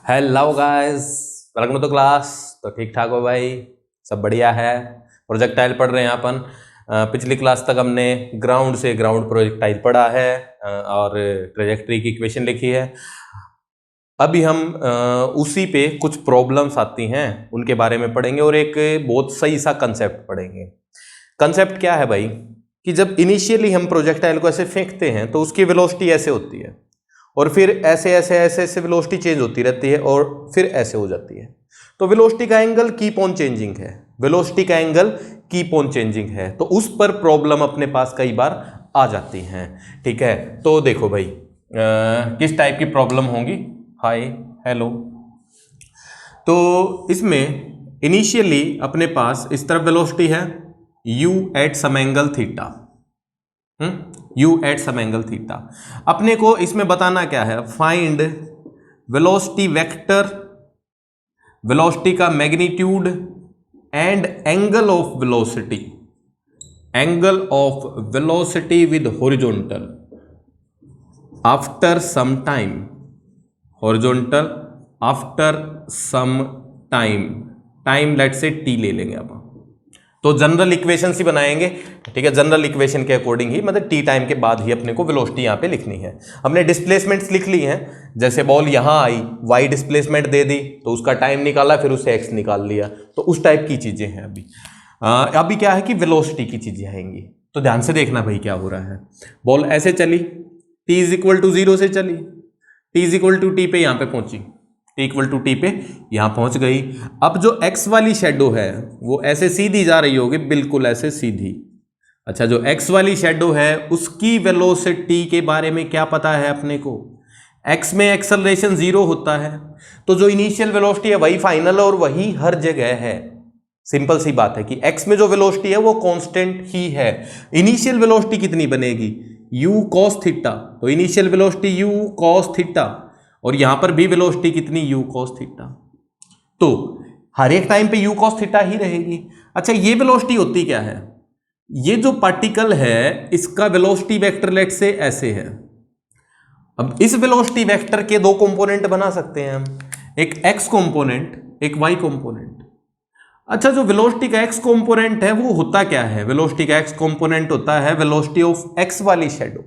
Hello guys, welcome to class. तो ठीक ठाक हो भाई, सब बढ़िया है। प्रोजेक्टाइल पढ़ रहे हैं अपन। पिछली क्लास तक हमने ग्राउंड से ग्राउंड प्रोजेक्टाइल पढ़ा है और ट्रेजेक्ट्री की इक्वेशन लिखी है। अभी हम उसी पे कुछ प्रॉब्लम्स आती हैं उनके बारे में पढ़ेंगे और एक बहुत सही सा कंसेप्ट पढ़ेंगे। कंसेप्ट क्या है भाई कि जब इनिशियली हम प्रोजेक्टाइल को ऐसे फेंकते हैं तो उसकी वेलोसिटी ऐसे होती है और फिर ऐसे ऐसे ऐसे ऐसे वेलोसिटी चेंज होती रहती है और फिर ऐसे हो जाती है। तो वेलोसिटी का एंगल कीप ऑन चेंजिंग है, वेलोसिटी का एंगल कीप ऑन चेंजिंग है। तो उस पर प्रॉब्लम अपने पास कई बार आ जाती हैं। ठीक है, तो देखो भाई किस टाइप की प्रॉब्लम होंगी। हाय, हेलो। तो इसमें इनिशियली अपने पास इस तरफ वेलोसिटी है u at some angle theta, u at some angle theta. अपने को इसमें बताना क्या है, फाइंड वेलोसिटी वेक्टर, वेलोसिटी का magnitude and angle of velocity, angle of velocity with horizontal after some time, horizontal after some time, time let's say t ले लेंगे अपन। तो जनरल इक्वेशन ही बनाएंगे। ठीक है, जनरल इक्वेशन के अकॉर्डिंग ही, मतलब टी टाइम के बाद ही अपने को वेलोसिटी यहाँ पे लिखनी है। हमने डिस्प्लेसमेंट्स लिख ली हैं, जैसे बॉल यहाँ आई, y डिस्प्लेसमेंट दे दी तो उसका टाइम निकाला, फिर उसे x निकाल लिया। तो उस टाइप की चीजें हैं। अभी क्या है कि वेलोसिटी की चीजें आएंगी। तो ध्यान से देखना भाई क्या हो रहा है। बॉल ऐसे चली, t इज इक्वल टू 0 से चली, t is equal to t पे यहाँ पे पहुंची, टी इक्वल टू टी पे यहां पहुंच गई। अब जो x वाली शेडो है वो ऐसे सीधी जा रही होगी, बिल्कुल ऐसे सीधी। अच्छा, जो x वाली शेडो है उसकी वेलोसिटी के बारे में क्या पता है अपने को, x में एक्सेलरेशन 0 होता है, तो जो इनिशियल वेलोसिटी है वही फाइनल और वही हर जगह है। सिंपल सी बात है कि x में जो वेलोसिटी है वो कांस्टेंट ही है। इनिशियल वेलोसिटी कितनी बनेगी, u cos थीटा, तो initial velocity u cos theta, और यहां पर भी वेलोसिटी कितनी, u cos थीटा। तो हर एक टाइम पे u cos थीटा ही रहेगी। अच्छा, ये वेलोसिटी होती क्या है, ये जो पार्टिकल है इसका वेलोसिटी वेक्टर लेट से ऐसे है। अब इस वेलोसिटी वेक्टर के दो कंपोनेंट बना सकते हैं हम, एक x कंपोनेंट, एक y कंपोनेंट। अच्छा, जो वेलोसिटी का x कंपोनेंट है वो होता क्या है, वेलोसिटी का x कंपोनेंट होता है वेलोसिटी ऑफ x वाली शेडो,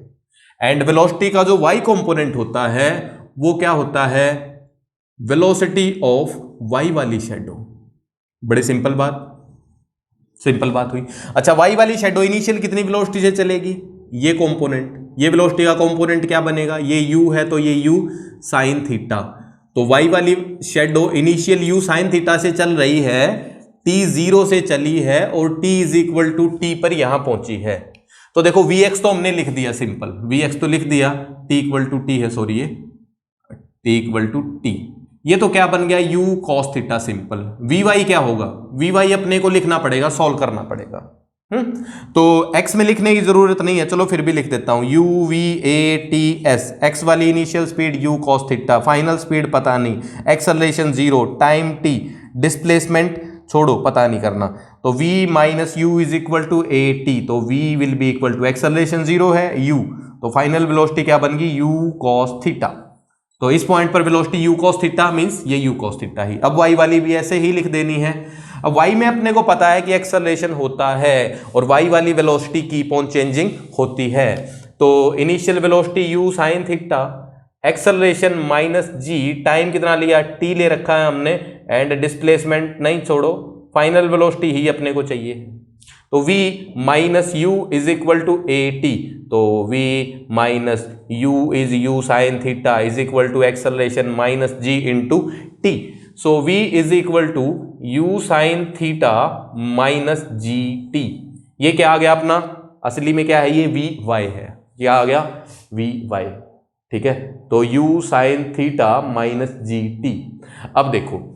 एंड वेलोसिटी का जो y कंपोनेंट होता है वो क्या होता है, वेलोसिटी ऑफ y वाली शेडो। बड़े सिंपल बात हुई। अच्छा, y वाली शेडो इनिशियल कितनी वेलोसिटी से चलेगी, ये कंपोनेंट, ये वेलोसिटी का कंपोनेंट क्या बनेगा, ये u है तो ये u साइन थीटा। तो y वाली shadow initial u sine theta से चल रही है, t 0 से चली है और t is equal to t पर यहां पहुंची है। तो देखो vx तो हमने लिख दिया, सिंपल vx तो लिख दिया, t इक्वल टू टी है, सॉरी ये t इक्वल टू टी, ये तो क्या बन गया u cos theta simple. vy क्या होगा, vy अपने को लिखना पड़ेगा, सॉल्व करना पड़ेगा। तो x में लिखने की जरूरत नहीं है, चलो फिर भी लिख देता हूं, u v a t s, x वाली initial speed u cos theta, final speed पता नहीं, एक्सेलरेशन 0, टाइम t, डिस्प्लेसमेंट छोड़ो पता नहीं करना, तो v minus u is equal to a t, तो v will be equal to, acceleration 0 है u, तो फाइनल वेलोसिटी क्या बन गई, u cos थीटा। तो इस पॉइंट पर velocity u cos theta means ये u cos थीटा ही। अब y वाली भी ऐसे ही लिख देनी है। अब y में अपने को पता है कि एक्सेलरेशन होता है और y वाली वेलोसिटी कीप ऑन चेंजिंग होती है। तो initial velocity u sine theta, acceleration minus g, time कितना लिया, t ले रखा है हमने, एंड डिस्प्लेसमेंट नहीं छोड़ो, फाइनल वेलोसिटी ही अपने को चाहिए। तो v minus u is equal to a t, तो v minus u is u sine theta is equal to acceleration minus g into t. So v is equal to u sine theta minus g t. ये क्या आ गया अपना, असली में क्या है, ये वी वाई है, क्या आ गया, वी वाई। ठीक है, तो u sine theta minus g T. अब देखो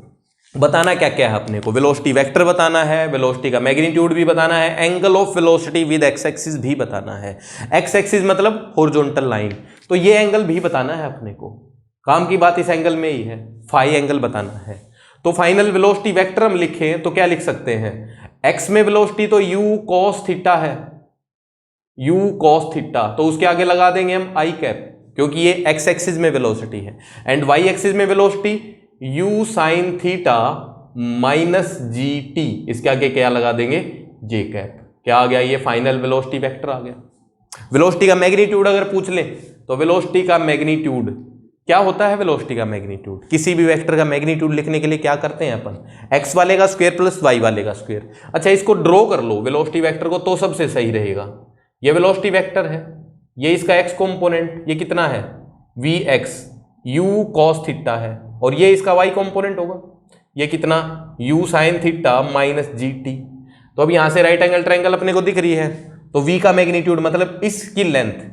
बताना क्या क्या है अपने को, वेलोसिटी वेक्टर बताना है, वेलोसिटी का मैग्नीट्यूड भी बताना है, angle of velocity with x axis भी बताना है। एक्स एक्सिस मतलब हॉरिजॉन्टल लाइन, तो ये एंगल भी बताना है अपने को। काम की बात इस एंगल में ही है, फाई एंगल बताना है। तो फाइनल वेलोसिटी वेक्टर हम लिखें तो क्या लिख सकते हैं, एक्स में वेलोसिटी तो u cos थीटा है, u cos थीटा, तो उसके आगे लगा देंगे हम i कैप, क्योंकि ये एक्स एक्सिस में वेलोसिटी है, एंड वाई एक्सिस में velocity u sine theta minus g T, इसके आगे क्या लगा देंगे, जे कैप। क्या आ गया, ये फाइनल वेलोसिटी वेक्टर आ गया। वेलोसिटी का मैग्नीट्यूड अगर पूछ ले तो वेलोसिटी का मैग्नीट्यूड क्या होता है, वेलोसिटी का मैग्नीट्यूड, किसी भी वेक्टर का मैग्नीट्यूड लिखने के लिए क्या करते हैं अपन, एक्स वाले का स्क्वायर प्लस वाई वाले का स्क्वायर। अच्छा, इसको ड्रॉ कर लो वेलोसिटी वेक्टर को तो सबसे सही रहेगा। ये वेलोसिटी वेक्टर है, ये इसका एक्स कंपोनेंट, ये कितना है v x u cos theta है, और ये इसका वाई कंपोनेंट होगा, ये कितना u sine theta minus g T. तो अब यहां से राइट एंगल ट्रायंगल अपने को दिख रही है, तो v का मैग्नीट्यूड मतलब इसकी लेंथ,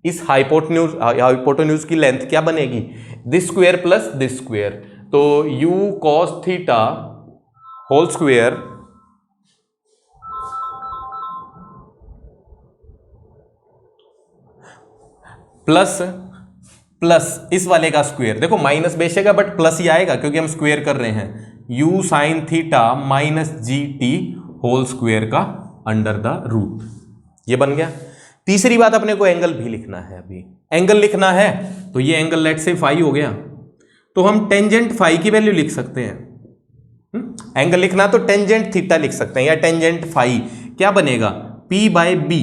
इस हाइपोटेन्यूज की लेंथ क्या बनेगी, this square plus this square. तो u cos theta whole square plus इस वाले का स्क्वायर, देखो माइनस बेशक है बट प्लस ही आएगा क्योंकि हम स्क्वायर कर रहे हैं, u sine theta minus g t whole square का अंडर द रूट, ये बन गया। तीसरी बात अपने को एंगल भी लिखना है, अभी एंगल लिखना है तो ये एंगल लेट से फाई हो गया, तो हम टेंजेंट फाई की वैल्यू लिख सकते हैं। एंगल लिखना तो टेंजेंट थीटा लिख सकते हैं या टेंजेंट फाई, क्या बनेगा p बाय बी,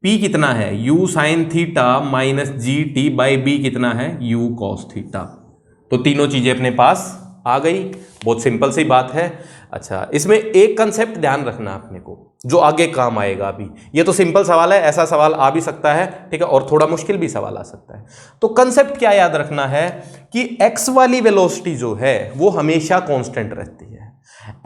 p कितना है u sine theta minus g t by b कितना है u कॉस थीटा। तो तीनों चीजें अपने पास आ गई, बहुत सिंपल सी बात है। अच्छा, इसमें एक कंसेप्ट ध्यान रखना अपने को जो आगे काम आएगा। अभी ये तो सिंपल सवाल है, ऐसा सवाल आ भी सकता है, ठीक है, और थोड़ा मुश्किल भी सवाल आ सकता है। तो कंसेप्ट क्या याद रखना है कि x वाली वेलोसिटी जो है वो हमेशा कांस्टेंट रहती है,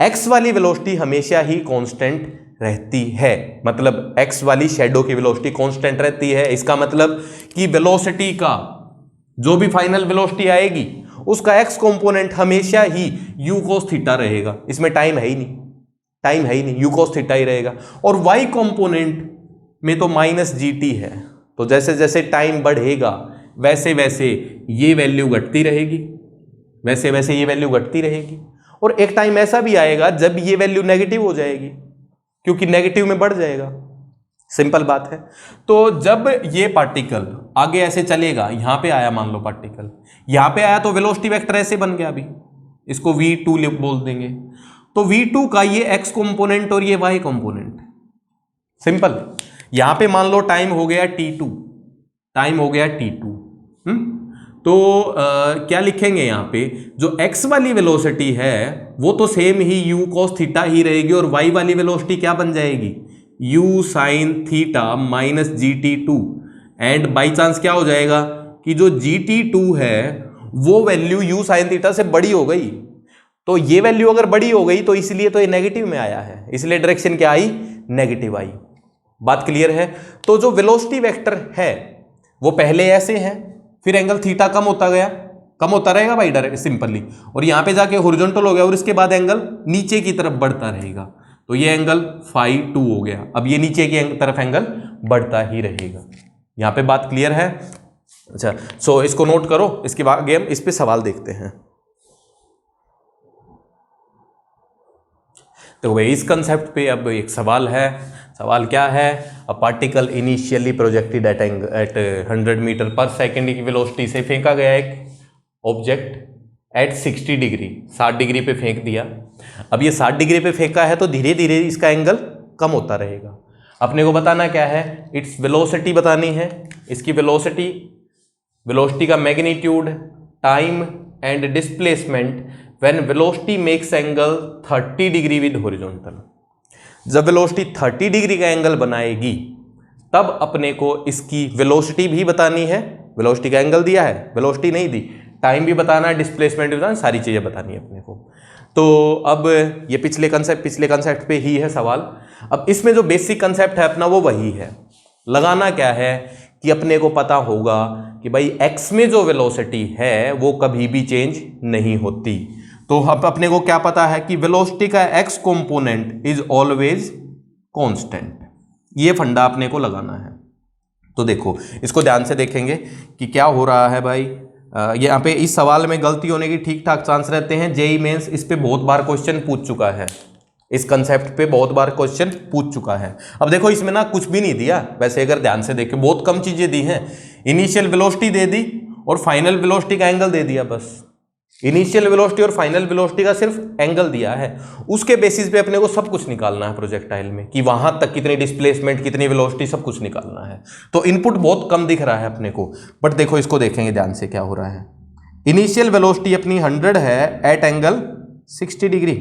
x वाली वेलोसिटी हमेशा ही कांस्टेंट रहती है, मतलब x वाली शैडो की वेलोसिटी कांस्टेंट रहती है। इसका मतलब कि वेलोसिटी का जो भी फाइनल वेलोसिटी आएगी उसका x कंपोनेंट हमेशा ही u cos थीटा रहेगा, इसमें टाइम है ही नहीं, टाइम है ही नहीं, u cos थीटा ही रहेगा। और y कंपोनेंट में तो माइनस जी टी है, तो जैसे जैसे टाइम बढ़ेगा वैसे वैसे ये वैल्यू घटती रहेगी, वैसे वैसे ये वैल्यू घटती रहेगी। और एक टाइम ऐसा भी आएगा जब ये वैल्यू नेगेटिव हो जाएगी, क्योंकि नेगेटिव में बढ़ जाएगा, सिंपल बात है। तो जब ये पार्टिकल आगे ऐसे चलेगा, यहां पे आया मान लो पार्टिकल, यहां पे आया तो वेलोसिटी वेक्टर ऐसे बन गया, अभी इसको v2 बोल देंगे। तो v2 का ये x कंपोनेंट और ये y कंपोनेंट, सिंपल। यहां पे मान लो टाइम हो गया t2, टाइम हो गया t2, तो क्या लिखेंगे यहां पे, जो x वाली वेलोसिटी है वो तो सेम ही u cos थीटा ही रहेगी, और y वाली वेलोसिटी क्या बन जाएगी, u sine theta minus g t two. And by chance क्या हो जाएगा कि जो GT2 है वो वैल्यू u साइन थीटा से बड़ी हो गई, तो ये वैल्यू अगर बड़ी हो गई तो इसलिए तो ये नेगेटिव में आया है, इसलिए डायरेक्शन क्या आई, नेगेटिव आई। बात क्लियर है। तो जो वेलोसिटी वेक्टर है वो पहले ऐसे है, फिर एंगल थीटा कम होता गया, कम होता रहेगा भाई डायरेक्ट सिंपली, और यहां पे जाके हॉरिजॉन्टल हो गया, और इसके बाद एंगल नीचे की तरफ बढ़ता रहेगा, तो ये एंगल फाई 2 हो गया। अब ये नीचे की तरफ एंगल बढ़ता ही रहेगा। यहां पे बात क्लियर है। अच्छा, सो इसको नोट करो, इसके बाद आगे हम इस पे सवाल देखते हैं। तो भाई इस कंसेप्ट पे अब एक सवाल है, सवाल क्या है, a particle initially projected at 100 metre per second की वेलोसिटी से फेंका गया एक ऑब्जेक्ट एट 60 डिग्री, 60 डिग्री पे फेंक दिया। अब ये 60 डिग्री पे फेंका है तो धीरे धीरे इसका एंगल कम होता रहेगा। अपने को बताना क्या है, इट्स वेलोसिटी बतानी है, इसकी वेलोसिटी, वेलोसिटी का magnitude, time and displacement when velocity makes angle 30 degree with horizontal. जब वेलोसिटी 30 डिग्री का एंगल बनाएगी तब अपने को इसकी वेलोसिटी भी बतानी है, वेलोसिटी का एंगल दिया है, वेलोसिटी नहीं दी, टाइम भी बताना है, डिस्प्लेसमेंट भी बताना, सारी चीज़ें बतानी है अपने को। तो अब ये पिछले कंसेप्ट पे ही है सवाल। अब इसमें जो बेसिक कंसेप्ट है अपना वो वही है, लगाना क्या है कि अपने को पता होगा कि भाई x में जो वेलोसिटी है वो कभी भी चेंज नहीं होती। तो अब अपने को क्या पता है कि वेलोसिटी का x component is always constant, ये फंडा अपने को लगाना है। तो देखो इसको ध्यान से देखेंगे कि क्या हो रहा है भाई। यहाँ पे इस सवाल में गलती होने की ठीक ठाक चांस रहते हैं, जेईई मेंस इस पे बहुत बार क्वेश्चन पूछ चुका है, इस कंसेप्ट पे बहुत बार क्वेश्चन पूछ चुका है। अब देखो इसमें ना कुछ भी नहीं दिया, वैसे अगर ध्यान से देखें बहुत कम चीजें दी हैं, इनिशियल वेलोसिटी दे दी और फाइनल वेलोसिटी का एंगल दे दिया बस, इनिशियल वेलोसिटी और फाइनल वेलोसिटी का सिर्फ एंगल दिया है, उसके बेसिस पे अपने को सब कुछ निकालना है प्रोजेक्टाइल में, कि वहां तक कितनी डिस्प्लेसमेंट, कितनी वेलोसिटी, सब कुछ निकालना है। तो इनपुट बहुत कम दिख रहा है अपने को, बट देखो इसको देखेंगे ध्यान से क्या हो रहा है। इनिशियल वेलोसिटी अपनी 100 है एट एंगल 60 डिग्री।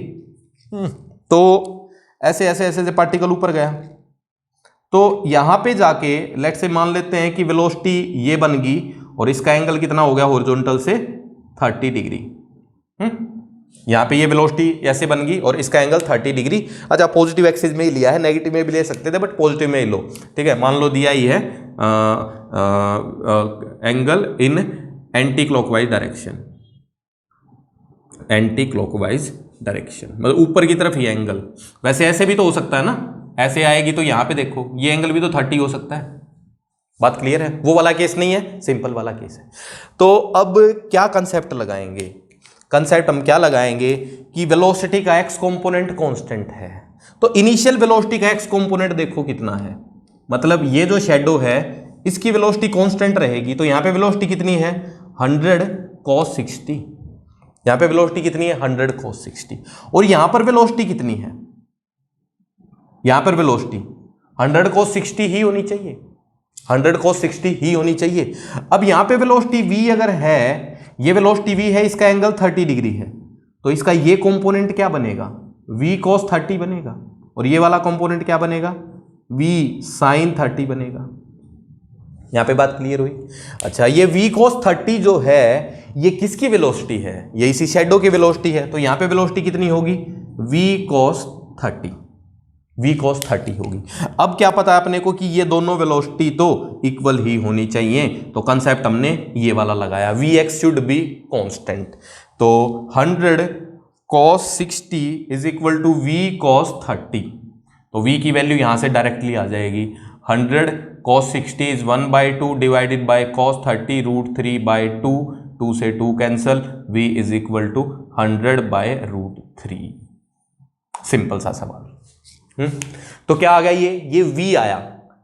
तो ऐसे ऐसे ऐसे पार्टिकल ऊपर गया, तो यहां पे जाके लेट्स से मान लेते हैं कि वेलोसिटी ये बन गई और इसका एंगल कितना हो गया हॉरिजॉन्टल से 30 डिग्री। यहां पे ये वेलोसिटी ऐसे बन गई और इसका एंगल 30 डिग्री। अच्छा पॉजिटिव एक्सिस में ही लिया है, नेगेटिव में भी ले सकते थे बट पॉजिटिव में ही लो, ठीक है। मान लो दिया ही है angle in anti clockwise direction, anti clockwise direction मतलब ऊपर की तरफ ही एंगल। वैसे ऐसे भी तो हो सकता है ना, ऐसे आएगी तो यहां पे देखो ये एंगल भी तो 30 हो सकता है। बात क्लियर है? वो वाला केस नहीं है, सिंपल वाला केस है। तो अब क्या कंसेप्ट लगाएंगे? कंसेप्ट हम क्या लगाएंगे कि वेलोसिटी का एक्स कंपोनेंट कांस्टेंट है। तो इनिशियल वेलोसिटी का एक्स कंपोनेंट देखो कितना है, मतलब ये जो शेडो है इसकी वेलोसिटी कांस्टेंट रहेगी। तो यहां पे वेलोसिटी कितनी है 100 cos 60, यहां पे वेलोसिटी कितनी है 100 cos 60, और यहां पर वेलोसिटी कितनी है, यहां पर वेलोसिटी 100 cos 60 ही होनी चाहिए, 100 cos 60 ही होनी चाहिए। अब यहां पे वेलोसिटी v अगर है, ये वेलोसिटी v है, इसका एंगल 30 डिग्री है, तो इसका ये कंपोनेंट क्या बनेगा v cos 30 बनेगा, और ये वाला कंपोनेंट क्या बनेगा v sin 30 बनेगा। यहां पे बात क्लियर हुई? अच्छा ये v cos 30 जो है ये किसकी वेलोसिटी है, ये इसी शेडो की वेलोसिटी है, तो यहां पे वेलोसिटी कितनी होगी v cos 30, v cos 30 होगी। अब क्या पता है अपने को कि ये दोनों वेलोसिटी तो इक्वल ही होनी चाहिए, तो कंसेप्ट हमने ये वाला लगाया vx शुड बी कांस्टेंट। तो 100 cos 60 is equal to v cos 30, तो v की वैल्यू यहां से डायरेक्टली आ जाएगी 100 cos 60 इज 1/2 डिवाइडेड बाय cos 30 √3/2, 2 से 2 cancel, v is equal to 100/√3। Simple सा सवाल। तो क्या आ गया ये v आया,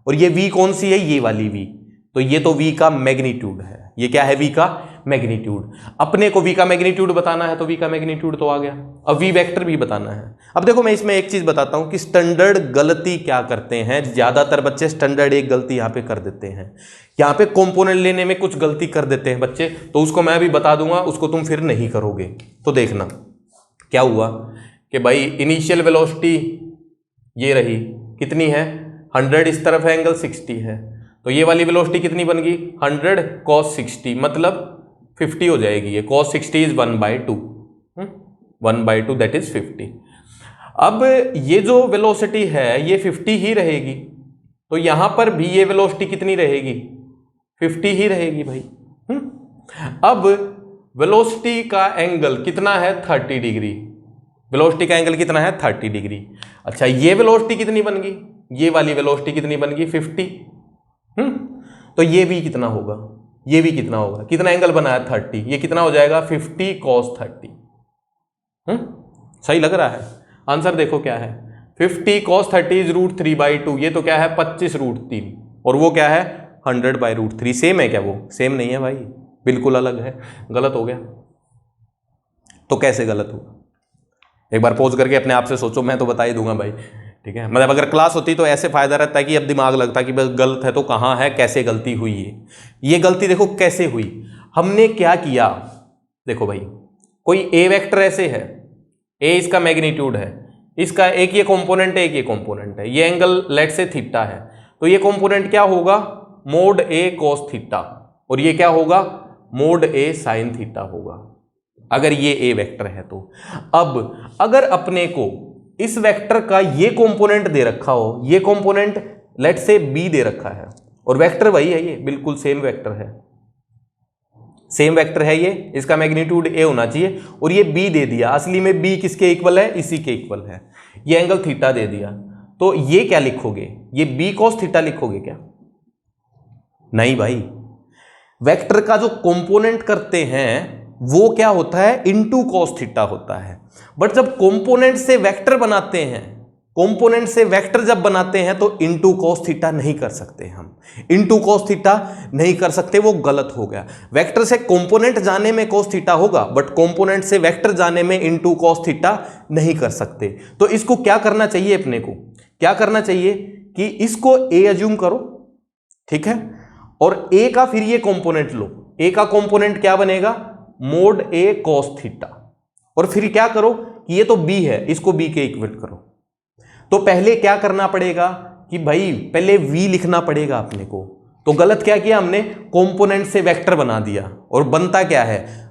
और ये v कौन सी है, ये वाली v, तो ये तो v का मैग्नीट्यूड है। ये क्या है v का मैग्नीट्यूड। अपने को v का मैग्नीट्यूड बताना है तो v का मैग्नीट्यूड तो आ गया, अब v वेक्टर भी बताना है। अब देखो मैं इसमें एक चीज बताता हूं कि स्टैंडर्ड गलती क्या करते हैं, ज्यादातर बच्चे स्टैंडर्ड एक गलती यहां पे कर देते हैं, यहां पे कंपोनेंट लेने में कुछ गलती कर देते हैं बच्चे, तो उसको मैं भी बता दूंगा, उसको तुम फिर नहीं करोगे। तो देखना क्या हुआ कि भाई इनिशियल वेलोसिटी ये रही कितनी है 100, इस तरफ है एंगल 60 है, तो ये वाली वेलोसिटी कितनी बन गई 100 cos 60 मतलब 50 हो जाएगी, ये cos 60 इज 1/2, 1/2 दैट इज 50। अब ये जो वेलोसिटी है ये 50 ही रहेगी, तो यहां पर भी ये वेलोसिटी कितनी रहेगी 50 ही रहेगी भाई। अब वेलोसिटी का एंगल कितना है 30 डिग्री, वेलोसिटी का एंगल कितना है 30 डिग्री। अच्छा ये वेलोसिटी कितनी बन गई, ये वाली वेलोसिटी कितनी बन गई 50, तो ये भी कितना होगा, ये भी कितना होगा, कितना एंगल बना है 30, ये कितना हो जाएगा 50 cos 30। सही लग रहा है? आंसर देखो क्या है 50 cos 30 इज √3/2, ये तो क्या है 25 √3, और वो क्या है 100/√3। सेम है क्या? वो सेम नहीं है भाई, बिल्कुल अलग है, गलत हो गया। तो कैसे गलत हुआ, एक बार पॉज करके अपने आप से सोचो, मैं तो बता ही दूंगा भाई, ठीक है। मतलब अगर क्लास होती तो ऐसे फायदा रहता है कि अब दिमाग लगता कि बस गलत है तो कहाँ है, कैसे गलती हुई है। ये गलती देखो कैसे हुई, हमने क्या किया, देखो भाई कोई ए वेक्टर ऐसे है, ए इसका मैग्नीट्यूड है, इसका एक ये कंपोनेंट है, एक ये कंपोनेंट है, ये एंगल लेट से थीटा है, तो ये कंपोनेंट क्या होगा मोड ए cos थीटा, और ये क्या होगा मोड ए sin थीटा होगा, अगर ये ए वेक्टर है तो। अब अगर अपने को इस वेक्टर का ये कंपोनेंट दे रखा हो, ये कंपोनेंट लेट से बी दे रखा है, और वेक्टर वही है, ये बिल्कुल सेम वेक्टर है, सेम वेक्टर है ये, इसका मैग्नीट्यूड ए होना चाहिए, और ये बी दे दिया, असली में बी किसके इक्वल है, इसी के इक्वल है, ये एंगल थीटा दे दिया, तो ये क्या लिखोगे, ये बी cos थीटा लिखोगे क्या? नहीं भाई, वेक्टर का जो कंपोनेंट करते हैं वो क्या होता है इनटू cos थीटा होता है, बट जब कंपोनेंट से वेक्टर बनाते हैं कंपोनेंट से वेक्टर जब बनाते हैं तो इनटू cos थीटा नहीं कर सकते, हम इनटू cos थीटा नहीं कर सकते, वो गलत हो गया। वेक्टर से कंपोनेंट जाने में cos थीटा होगा, बट कंपोनेंट से वेक्टर जाने में इनटू cos थीटा नहीं कर सकते। तो इसको क्या करना चाहिए, अपने को क्या करना चाहिए कि इसको a अज्यूम करो, ठीक है, और a का फिर ये कंपोनेंट लो, a का कंपोनेंट क्या बनेगा, मोड a cos थीटा, और फिर क्या करो कि ये तो b है, इसको b के इक्वल करो। तो पहले क्या करना पड़ेगा कि भाई पहले v लिखना पड़ेगा अपने को। तो गलत क्या किया हमने, कंपोनेंट से वेक्टर बना दिया, और बनता क्या है,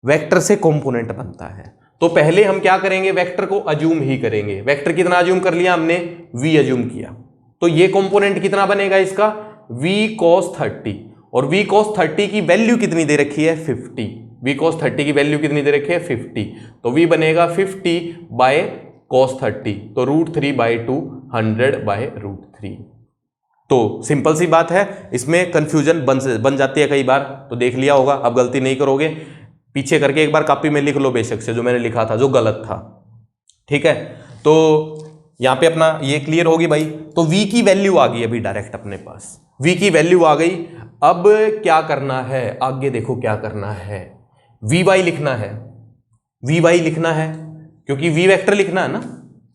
वेक्टर से कंपोनेंट बनता है। तो पहले हम क्या करेंगे, वेक्टर को अज्यूम ही करेंगे। वेक्टर कितना अज्यूम कर लिया हमने, v अज्यूम किया। तो ये कंपोनेंट कितना बनेगा इसका, v cos 30, और v cos 30 की वैल्यू कितनी दे रखी है, 50। v cos 30 की वैल्यू कितनी दे रखी है, 50। तो v बनेगा 50 बाय cos 30, तो √3/2 100/√3। तो सिंपल सी बात है, इसमें कंफ्यूजन बन जाती है कई बार, तो देख लिया होगा, अब गलती नहीं करोगे। पीछे करके एक बार कॉपी में लिख लो बेशक से, जो मैंने लिखा था जो गलत था, ठीक है। तो यहाँ पे अपना ये क्लियर होगी भाई। तो v की वैल्यू आ गई अभी डायरेक्ट अपने पास, v की वैल्यू आ गई। अब क्या करना है, आगे देखो क्या करना है, vy लिखना है, vy लिखना है, क्योंकि v वेक्टर लिखना है ना,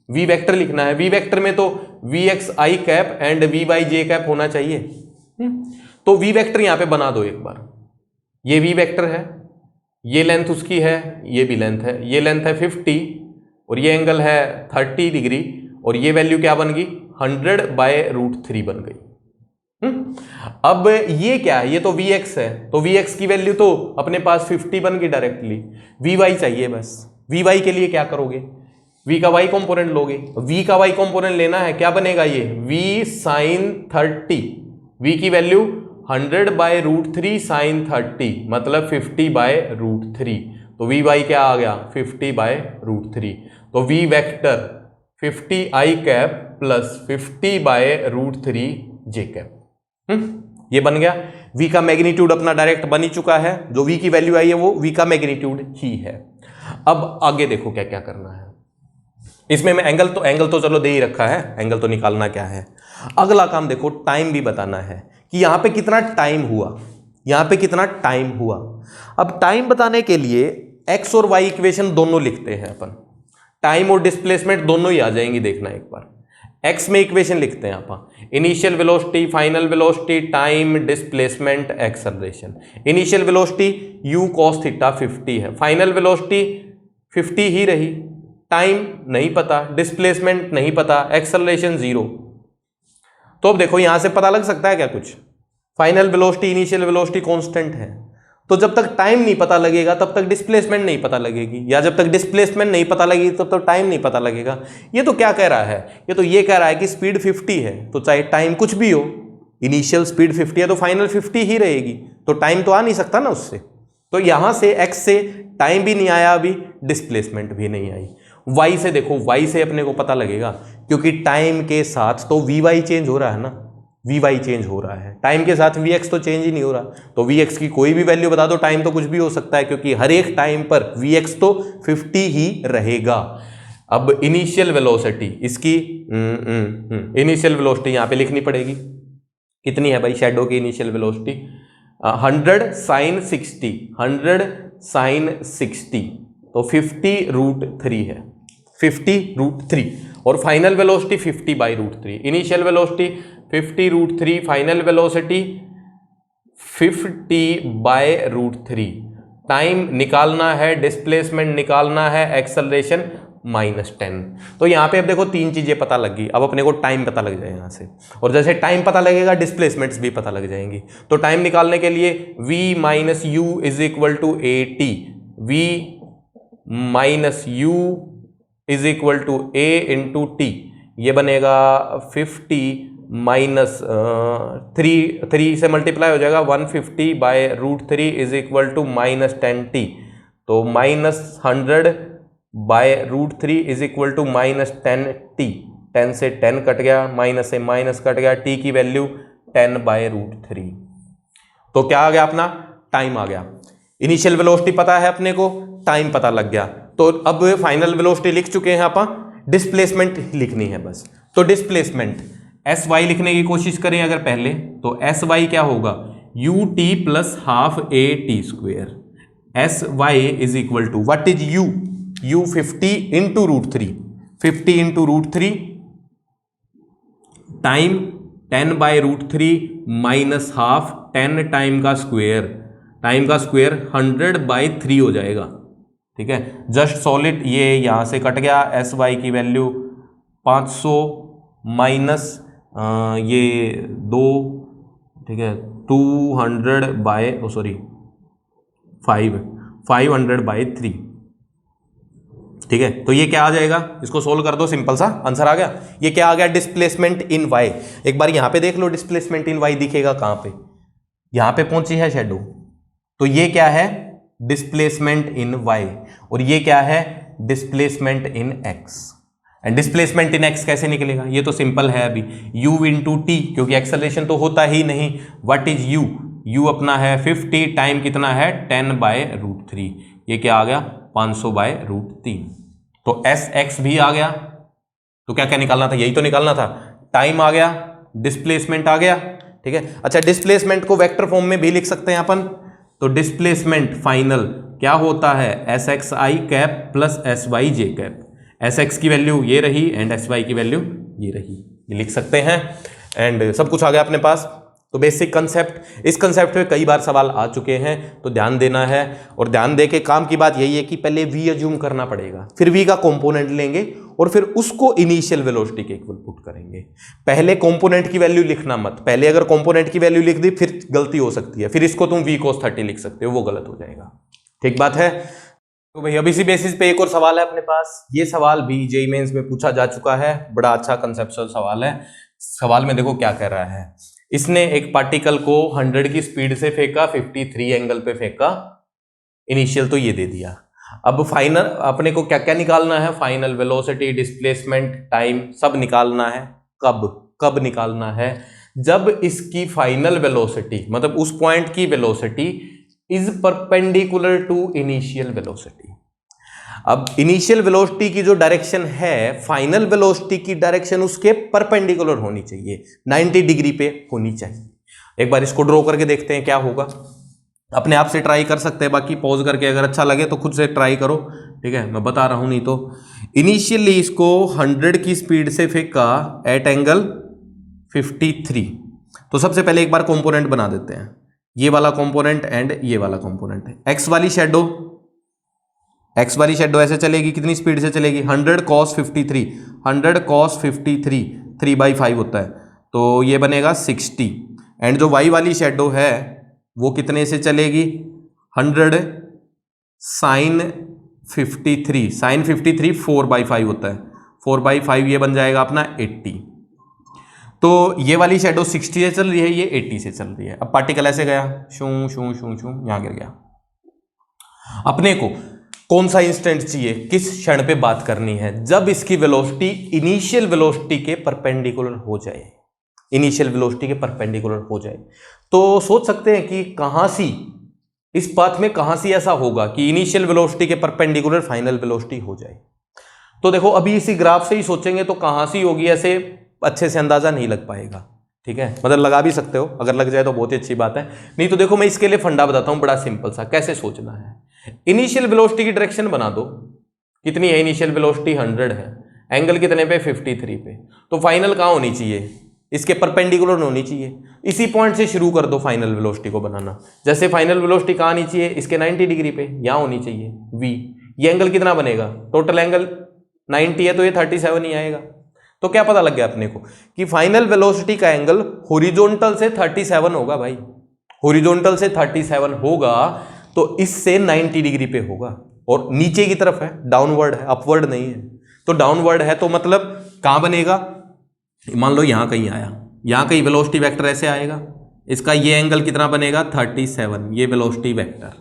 v वेक्टर लिखना है। v वेक्टर में तो vxi cap and vyj cap होना चाहिए। तो v वेक्टर यहां पे बना दो एक बार। ये v वेक्टर है, ये लेंथ उसकी है, ये भी लेंथ है, ये लेंथ है 50 और ये एंगल है 30 डिग्री, और ये वैल्यू क्या बन गई, 100/√3 बन गई। अब ये क्या है, ये तो vx है, तो vx की वैल्यू तो अपने पास 50 बन गई डायरेक्टली। vy चाहिए बस, vy के लिए क्या करोगे, v का y कंपोनेंट लोगे, v का y कंपोनेंट लेना है, क्या बनेगा ये v sin 30, v की वैल्यू 100/√3 sin 30 मतलब 50/√3, तो vy क्या आ गया 50/√3। तो v vector 50i cap plus 50/√3 j cap, ये बन गया। v का मैग्नीट्यूड अपना डायरेक्ट बन ही चुका है, जो v की वैल्यू आई है वो v का मैग्नीट्यूड ही है। अब आगे देखो क्या क्या करना है इसमें। मैं एंगल तो चलो दे ही रखा है, एंगल तो निकालना क्या है। अगला काम देखो, टाइम भी बताना है कि यहां पे कितना टाइम हुआ, यहां पे कितना टाइम हुआ। अब टाइम बताने के लिए x और y इक्वेशन दोनों लिखते हैं अपन, टाइम और डिस्प्लेसमेंट दोनों ही आ जाएंगी, देखना एक बार। x में इक्वेशन लिखते हैं अपन, initial velocity, final velocity, time, displacement, acceleration. Initial velocity u cos theta 50 है, फाइनल वेलोसिटी 50 ही रही, टाइम नहीं पता, डिस्प्लेसमेंट नहीं पता, एक्सेलरेशन 0। तो अब देखो यहां से पता लग सकता है क्या कुछ, final velocity, initial velocity constant है, तो जब तक टाइम नहीं पता लगेगा तब तक डिस्प्लेसमेंट नहीं पता लगेगी, या जब तक डिस्प्लेसमेंट नहीं पता लगेगी तब तक टाइम नहीं पता लगेगा। ये तो क्या कह रहा है, ये तो ये कह रहा है कि स्पीड 50 है, तो चाहे टाइम कुछ भी हो, इनिशियल स्पीड 50 है तो फाइनल 50 ही रहेगी, तो टाइम तो आ नहीं सकता ना उससे। तो यहां से x से टाइम भी नहीं आया, अभी डिस्प्लेसमेंट भी नहीं आई। y से देखो, y से अपने को पता लगेगा, क्योंकि टाइम के साथ तो vy चेंज हो रहा है ना, vy चेंज हो रहा है, टाइम के साथ vx तो चेंज ही नहीं हो रहा। तो vx की कोई भी वैल्यू बता दो, टाइम तो कुछ भी हो सकता है, क्योंकि हर एक टाइम पर vx तो 50 ही रहेगा। अब इनिशियल वेलोसिटी इसकी, इनिशियल वेलोसिटी यहाँ पे लिखनी पड़ेगी, कितनी है भाई शैडो की इनिशियल वेलोसिटी, 100 sin 60, 100 sin 60, तो 50√3 है, 50√3, और final velocity 50/√3। Initial velocity 50√3, final velocity 50/√3। Time निकालना है, डिस्प्लेसमेंट निकालना है, एक्सेलरेशन -10। तो यहाँ पे अब देखो तीन चीजें पता लग गई, अब अपने को टाइम पता लग जाए यहाँ से, और जैसे टाइम पता लगेगा डिस्प्लेसमेंट्स भी पता लग जाएंगी। तो टाइम निकालने के लिए v - u = at, v - u = a × t, ये बनेगा 50 -3 से मल्टीप्लाई हो जाएगा, 150/√3 = -10t, तो -100/√3 = -10t, 10 से 10 कट गया, माइनस से माइनस कट गया, t की वैल्यू 10/√3। तो क्या आ गया अपना, टाइम आ गया। इनिशियल वेलोसिटी पता है अपने को, टाइम पता लग गया। तो अब फाइनल वेलोसिटी लिख चुके हैं अपन, डिस्प्लेसमेंट लिखनी है बस। तो डिस्प्लेसमेंट एस वाई लिखने की कोशिश करें अगर पहले, तो एस वाई क्या होगा, u t plus half a t square. S y is equal to what is u, u 50 into √3, 50 into √3 time 10/√3 minus half 10 time का स्क्वेयर, टाइम का स्क्वेयर 100/3 हो जाएगा। ठीक है, जस्ट सॉलिड, ये यहां से कट गया, एस वाई की वैल्यू 500 माइनस ये 2, ठीक है 500/3, ठीक है। तो ये क्या आ जाएगा, इसको सोल्व कर दो, सिंपल सा आंसर आ गया। ये क्या आ गया, डिस्प्लेसमेंट इन वाई। एक बार यहां पे देख लो, डिस्प्लेसमेंट इन वाई दिखेगा कहां पे, यहां पे पहुंची है शेडो, तो ये क्या है, डिस्प्लेसमेंट इन वाई, और ये क्या है, displacement in x. And displacement in x कैसे निकलेगा, ये तो सिंपल है अभी, u इंटू टी, क्योंकि एक्सेलरेशन तो होता ही नहीं। व्हाट इज u, u अपना है 50, टाइम कितना है 10/√3, ये क्या आ गया 500/√3। तो एस एक्स भी आ गया, तो क्या क्या निकालना था, यही तो निकालना था, टाइम आ गया, डिस्प्लेसमेंट आ गया। ठीक है, अच्छा डिस्प्लेसमेंट को वेक्टर फॉर्म में भी लिख सकते हैं अपन, तो डिस्प्लेसमेंट फाइनल क्या होता है, एस एक्स आई कैप प्लस एस वाई जे कैप। एस एक्स की वैल्यू ये रही एंड एस वाई की वैल्यू ये रही, ये लिख सकते हैं। एंड सब कुछ आ गया अपने पास। तो बेसिक कंसेप्ट, इस कंसेप्ट में कई बार सवाल आ चुके हैं, तो ध्यान देना है। और ध्यान दे के काम की बात यही है कि पहले v अज्यूम करना पड़ेगा, फिर v का कंपोनेंट लेंगे और फिर उसको इनिशियल वेलोसिटी के इक्वल पुट करेंगे। पहले कंपोनेंट की वैल्यू लिखना मत, पहले अगर कंपोनेंट की वैल्यू लिख दी फिर गलती हो सकती है, फिर इसको तुम v cos 30 लिख सकते हो, वो गलत हो जाएगा। ठीक बात है। तो भाई अब इसी बेसिस पे एक और सवाल है अपने पास, ये सवाल भी जेईई मेंस में पूछा जा चुका है, बड़ा अच्छा कंसेप्चुअल सवाल है। सवाल में देखो क्या कह रहा है, इसने एक पार्टिकल को 100 की स्पीड से फेंका, 53 एंगल पे फेंका, इनिशियल तो ये दे दिया। अब फाइनल अपने को क्या क्या निकालना है, फाइनल वेलोसिटी, डिस्प्लेसमेंट, टाइम सब निकालना है। कब निकालना है, जब इसकी फाइनल वेलोसिटी मतलब उस पॉइंट की velocity is perpendicular to initial velocity. अब इनिशियल वेलोसिटी की जो डायरेक्शन है, फाइनल वेलोसिटी की डायरेक्शन उसके परपेंडिकुलर होनी चाहिए, 90 डिग्री पे होनी चाहिए। एक बार इसको ड्रॉ करके देखते हैं क्या होगा, अपने आप से ट्राई कर सकते हैं, बाकी पॉज करके अगर अच्छा लगे तो खुद से ट्राई करो। ठीक है, मैं बता रहा हूं, नहीं तो इनिशियली इसको 100 की स्पीड से फेंका एट एंगल 53। तो सबसे पहले एक बार कंपोनेंट बना देते हैं, ये वाला कंपोनेंट एंड ये वाला कंपोनेंट। एक्स वाली शेडो ऐसे चलेगी, कितनी स्पीड से चलेगी, 100 cos 53, 100 cos 53 3/5 होता है, तो ये बनेगा 60। एंड जो वाई वाली शेडो है वो कितने से चलेगी, 100 sin 53, sin 53 4/5 होता है, 4/5 ये बन जाएगा अपना 80। तो ये वाली शेडो 60 से चल रही है, ये 80 से चल रही है। अब पार्टिकल ऐसे गया, शू शू शू शू, यहां गिर गया। अपने को कौन सा इंस्टेंट चाहिए, किस क्षण पे बात करनी है, जब इसकी वेलोसिटी इनिशियल वेलोसिटी के परपेंडिकुलर हो जाए, इनिशियल वेलोसिटी के परपेंडिकुलर हो जाए। तो सोच सकते हैं कि कहां सी, इस पाथ में कहां सी ऐसा होगा कि इनिशियल वेलोसिटी के परपेंडिकुलर फाइनल वेलोसिटी हो जाए। तो देखो अभी इसी ग्राफ से ही सोचेंगे तो कहां सी होगी, ऐसे अच्छे से अंदाजा नहीं लग पाएगा। ठीक है, मतलब लगा भी सकते हो, अगर लग जाए तो बहुत ही अच्छी बात है, नहीं तो देखो मैं इसके लिए फंडा बताता हूं, बड़ा सिंपल सा, कैसे सोचना है। इनिशियल वेलोसिटी की डायरेक्शन बना दो, कितनी है इनिशियल वेलोसिटी, 100 है, एंगल कितने पे, 53 पे, तो फाइनल कहां होनी चाहिए, इसके परपेंडिकुलर होनी चाहिए। इसी पॉइंट से शुरू कर दो फाइनल वेलोसिटी को बनाना। जैसे फाइनल वेलोसिटी कहां आनी चाहिए, इसके 90 डिग्री पे, यहां होनी चाहिए v। ये एंगल कितना बनेगा, टोटल एंगल 90 है तो ये 37 ही आएगा। तो क्या पता लग गया अपने को कि फाइनल वेलोसिटी का एंगल हॉरिजॉन्टल से 37 होगा भाई, हॉरिजॉन्टल से 37 होगा तो इससे 90 डिग्री पे होगा, और नीचे की तरफ है, डाउनवर्ड है, अपवर्ड नहीं है। तो डाउनवर्ड है तो मतलब कहां बनेगा, मान लो यहां कहीं आया, यहां कहीं वेलोसिटी वेक्टर ऐसे आएगा, इसका ये एंगल कितना बनेगा 37, ये वेलोसिटी वेक्टर।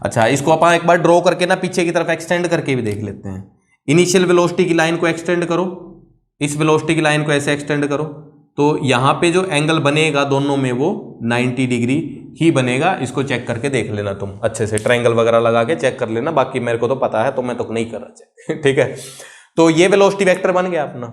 अच्छा, इसको अपन एक बार ड्रॉ करके ना पीछे की तरफ एक्सटेंड करके भी देख लेते हैं। इनिशियल वेलोसिटी की लाइन को एक्सटेंड करो, इस वेलोसिटी की लाइन को ऐसे एक्सटेंड करो, तो यहां पे जो एंगल बनेगा दोनों में वो 90 डिग्री ही बनेगा। इसको चेक करके देख लेना तुम अच्छे से, ट्रायंगल वगैरह लगा के चेक कर लेना, बाकी मेरे को तो पता है तो मैं तो नहीं कर रहा चेक। ठीक है, तो ये वेलोसिटी वेक्टर बन गया अपना,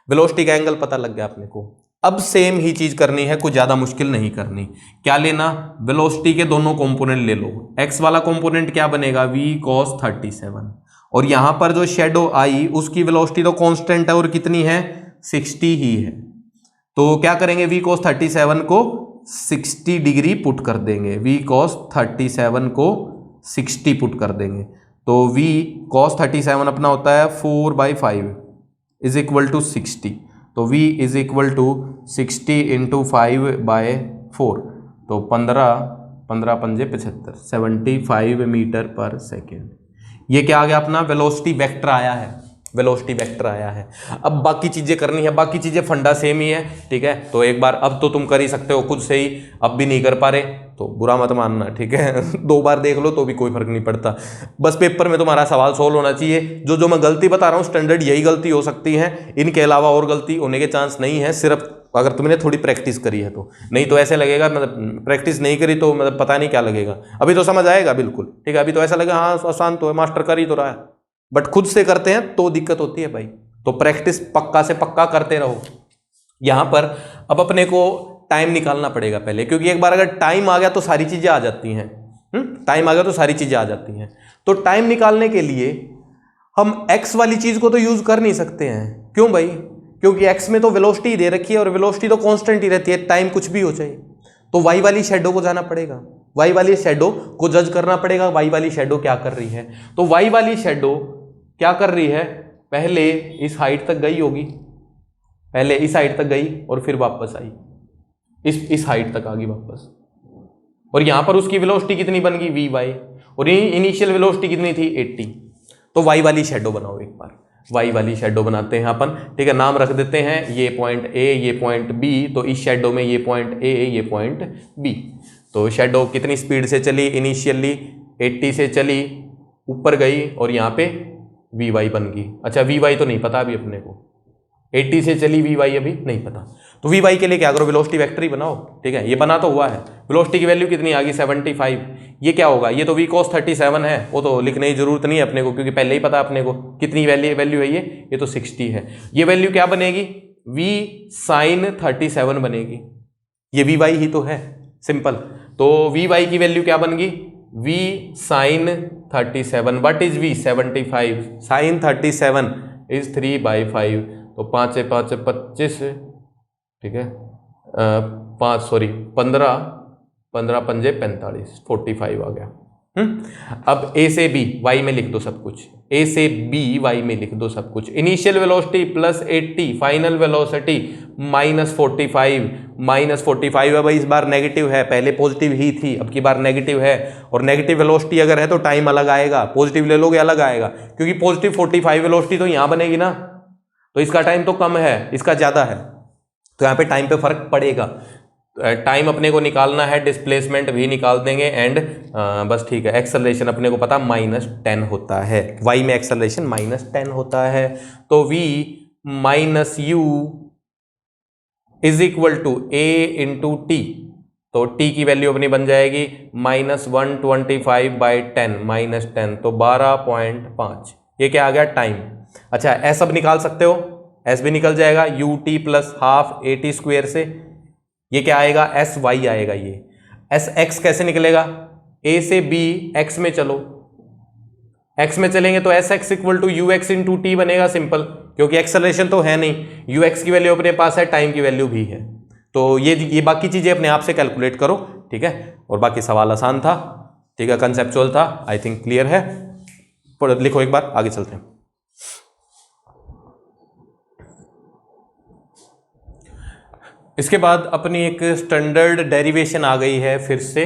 वेलोसिटी का एंगल पता लग गया अपने को। अब सेम ही चीज करनी है, कुछ ज्यादा मुश्किल नहीं करनी। क्या लेना, वेलोसिटी के दोनों कंपोनेंट ले लो। एक्स वाला कंपोनेंट क्या बनेगा, v cos 37, और यहां पर जो शेडो आई उसकी वेलोसिटी तो कांस्टेंट है और कितनी है, 60 ही है। तो क्या करेंगे, v cos 37 को 60 डिग्री पुट कर देंगे, v cos 37 को 60 पुट कर देंगे। तो v cos 37 अपना होता है 4/5 इज इक्वल टू 60। तो v is equal to 60 into 5/4, तो 15 पंजे 75, 75 मीटर पर सेकेंड। ये क्या आ गया अपना, वेलोसिटी वेक्टर आया है, वेलोसिटी वेक्टर आया है। अब बाकी चीजें करनी है, बाकी चीजें फंडा सेम ही है, ठीक है। तो एक बार अब तो तुम कर ही सकते हो खुद से ही, अब भी नहीं कर पा रहे तो बुरा मत मानना, ठीक है। 2 बार देख लो तो भी कोई फर्क नहीं पड़ता, बस पेपर में तुम्हारा सवाल सोल्व होना चाहिए। जो मैं गलती बता रहा हूँ स्टैंडर्ड यही गलती हो सकती है, इनके अलावा और गलती होने के चांस नहीं है, सिर्फ अगर तुमने थोड़ी प्रैक्टिस करी है तो। नहीं तो ऐसे लगेगा मतलब प्रैक्टिस नहीं करी तो मतलब पता नहीं क्या लगेगा। अभी तो समझ आएगा बिल्कुल, ठीक है। अभी तो ऐसा लगेगा हाँ आसान तो है, मास्टर कर ही तो रहा है, बट खुद से करते हैं तो दिक्कत होती है भाई। तो प्रैक्टिस पक्का से पक्का करते रहो। यहां पर अब अपने को टाइम निकालना पड़ेगा पहले, क्योंकि एक बार अगर टाइम आ गया तो सारी चीजें आ जाती हैं। टाइम आ गया तो सारी चीजें आ जाती हैं। तो टाइम निकालने के लिए हम एक्स वाली चीज को तो यूज कर नहीं सकते हैं। क्यों भाई, क्योंकि एक्स में तो वेलोसिटी दे रखी है और वेलोसिटी तो कांस्टेंट ही रहती है, टाइम कुछ भी हो जाए। तो वाई वाली शेडो को जाना पड़ेगा, वाई वाली शेडो को जज करना पड़ेगा, वाई वाली शेडो क्या कर रही है। तो वाई वाली शेडो क्या कर रही है, पहले इस हाइट तक गई होगी, पहले इस हाइट तक गई और फिर वापस आई, इस हाइट तक आ गई वापस, और यहां पर उसकी वेलोसिटी कितनी बन गई, वी वाई, और इनिशियल वेलोसिटी कितनी थी, 80। तो वाई वाली शेडो बनाओ एक बार, वाई वाली शेडो बनाते हैं अपन, ठीक है। नाम रख देते हैं, ये पॉइंट ए, ये पॉइंट बी। तो इस शेडो में ये पॉइंट ए, ये पॉइंट बी। तो शेडो कितनी स्पीड से चली, इनिशियली 80 से चली, ऊपर गई और यहाँ पे वी वाई बन गई। अच्छा वी वाई तो नहीं पता अभी अपने को, 80 से चली वी वाई अभी नहीं पता। तो वी वाई के लिए क्या करो, वेलोसिटी वेक्टर ही बनाओ, ठीक है। ये बना तो हुआ है, वेलोसिटी की वैल्यू कितनी आ गई, 75। ये क्या होगा, ये तो v cos 37 है, वो तो लिखने की जरूरत नहीं है अपने को, क्योंकि पहले ही पता अपने को कितनी वैल्यू है, ये तो 60 है। ये वैल्यू क्या बनेगी, v sin 37 बनेगी, ये वी वाई ही तो है, सिंपल। तो वी वाई की वैल्यू क्या बन गई, v sin 37, what is v, 75, sin 37 is 3/5। तो 5 से 5 25, ठीक है, 15 पंजे 45, 45 आ गया। अब ए से बी वाई में लिख दो सब कुछ, ए से बी वाई में लिख दो सब कुछ। Initial velocity plus 80, final velocity -45 है भाई, इस बार नेगेटिव है, पहले पॉजिटिव ही थी, अब की बार नेगेटिव है। और नेगेटिव वेलोसिटी अगर है तो टाइम अलग आएगा, पॉजिटिव ले लोगे अलग आएगा, क्योंकि पॉजिटिव 45 वेलोसिटी तो यहां बनेगी ना, तो इसका टाइम तो कम है, इसका ज्यादा है, तो यहाँ पे टाइम पे फर्क पड़ेगा। टाइम अपने को निकालना है, डिस्प्लेसमेंट भी निकाल देंगे, एंड बस ठीक है। एक्सेलरेशन अपने को पता -10 होता है, वाई में एक्सेलरेशन -10 होता है। तो v minus u is equal to a into t. तो t की वैल्यू अपनी बन जाएगी -125/10 -10, तो 12.5। ये क्या आ गया, टाइम। अच्छा एस अब निकाल सकते हो, एस भी निकल जाएगा, you t plus half a t square से। ये क्या आएगा, एस वाई आएगा। ये एस एक्स कैसे निकलेगा, ए से बी एक्स में चलो, एक्स में चलेंगे तो s x equal to u x into t बनेगा, सिंपल, क्योंकि एक्सेलरेशन तो है नहीं, यू एक्स की वैल्यू अपने पास है, टाइम की वैल्यू भी है। तो ये बाकी चीजें अपने आप से कैलकुलेट करो, ठीक है। और बाकी सवाल आसान था, ठीक है, कंसेप्चुअल था, आई थिंक क्लियर है। पढ़ लिखो एक बार, आगे चलते हैं। इसके बाद अपनी एक स्टैंडर्ड डेरिवेशन आ गई है फिर से,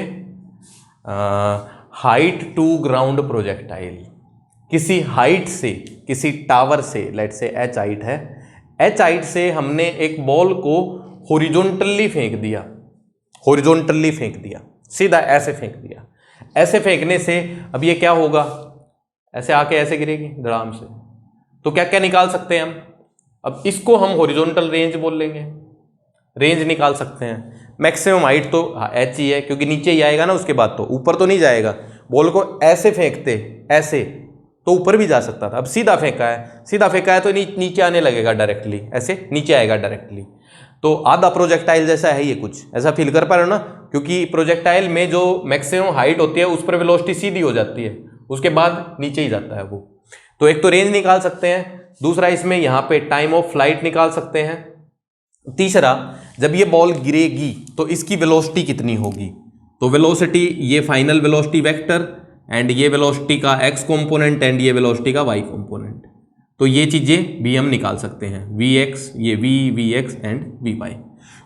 हाइट टू ग्राउंड प्रोजेक्टाइल। किसी हाइट से, किसी टावर से, लेट से एच हाइट है, एच हाइट से हमने एक बॉल को हॉरिजॉन्टली फेंक दिया, हॉरिजॉन्टली फेंक दिया, सीधा ऐसे फेंक दिया। ऐसे फेंकने से अब ये क्या होगा, ऐसे आके ऐसे गिरेगी धड़ाम से। तो क्या क्या निकाल सकते हैं हम, अब इसको हम हॉरिजॉन्टल रेंज बोल लेंगे, रेंज निकाल सकते हैं। मैक्सिमम हाइट तो एच ही है, क्योंकि नीचे ही आएगा ना उसके बाद, तो ऊपर तो नहीं जाएगा। बॉल को ऐसे फेंकते, ऐसे तो ऊपर भी जा सकता था। अब सीधा फेंका है, सीधा फेंका है तो नीचे आने लगेगा डायरेक्टली, ऐसे नीचे आएगा डायरेक्टली। तो आधा प्रोजेक्टाइल जैसा है ये, कुछ ऐसा फील कर पा रहे हो ना, क्योंकि प्रोजेक्टाइल में जो मैक्सिमम हाइट होती है उस पर वेलोसिटी सीधी हो जाती है, उसके बाद नीचे ही जाता है वो। तो एक तो रेंज निकाल सकते हैं, दूसरा इसमें यहाँ पे टाइम ऑफ फ्लाइट निकाल सकते हैं, तीसरा जब ये बॉल गिरेगी तो इसकी वेलोसिटी कितनी होगी। तो वेलोसिटी, ये फाइनल वेलोसिटी वेक्टर एंड ये वेलोसिटी का एक्स कंपोनेंट एंड ये वेलोसिटी का वाई कंपोनेंट, तो ये चीजें भी हम निकाल सकते हैं, वी एक्स, ये v x and v y.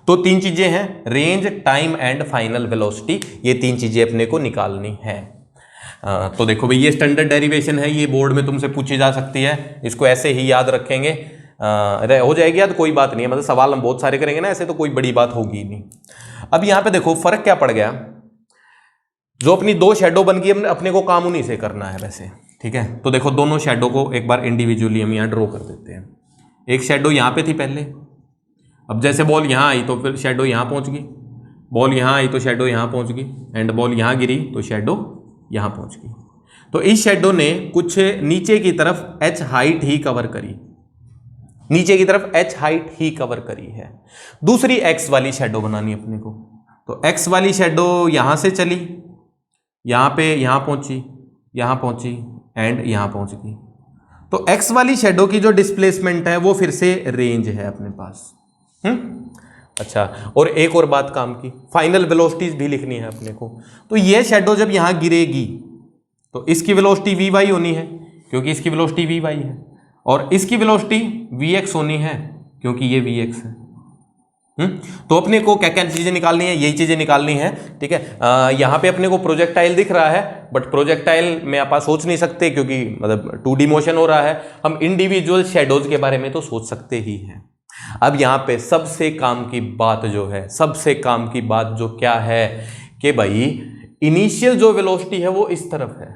तो तीन चीजें हैं, range, time and final velocity, ये तीन चीजें अपने को निकालनी है। तो देखो भाई, ये स्टैंडर्ड डेरिवेशन है, ये बोर्ड में तुमसे पूछी जा सकती है, इसको ऐसे ही याद रखेंगे, हो जाएगी याद, कोई बात नहीं है, मतलब सवाल हम बहुत सारे करेंगे ना ऐसे, तो कोई बड़ी बात होगी नहीं। अब यहाँ पे देखो फर्क क्या पड़ गया, जो अपनी दो शेडो बन गई अपने को काम उन्हीं से करना है वैसे, ठीक है। तो देखो दोनों शेडो को एक बार इंडिविजुअली हम यहाँ ड्रॉ कर देते हैं। एक शेडो यहाँ पे थी पहले, अब जैसे बॉल यहाँ आई तो फिर शेडो यहाँ पहुँच गई, बॉल यहाँ आई तो शेडो यहाँ पहुँच गई, एंड बॉल यहाँ गिरी तो शेडो यहाँ पहुँच गई। तो इस शेडो ने कुछ नीचे की तरफ h हाइट ही कवर करी, नीचे की तरफ h हाइट ही कवर करी है। दूसरी x वाली शेडो बनानी अपने को, तो x वाली शेडो यहाँ से चली, यहाँ पे यहाँ पहुँची, यहाँ पहुँची एंड यहाँ पहुँच गई। तो x वाली शेडो की जो डिस्प्लेसमेंट है वो फिर से रेंज है अपने पास। अच्छा, और एक और बात काम की, फाइनल वेलोसिटीज भी लिखनी है अपने को। तो ये शेडो जब यहाँ गिरेगी तो इसकी वेलोसिटी वी वाई होनी है, क्योंकि इसकी वेलोसिटी वी वाई है, और इसकी वेलोसिटी वी एक्स होनी है, क्योंकि ये वी एक्स है। तो अपने को क्या क्या चीजें निकालनी है, यही चीजें निकालनी है, ठीक है। यहाँ पे अपने को प्रोजेक्टाइल दिख रहा है, बट प्रोजेक्टाइल में आप सोच नहीं सकते क्योंकि मतलब 2D मोशन हो रहा है, हम इंडिविजुअल शेडोज के बारे में तो सोच सकते ही हैं। अब यहाँ पे सबसे काम की बात जो है, सबसे काम की बात जो क्या है कि भाई इनिशियल जो वेलोसिटी है वो इस तरफ है,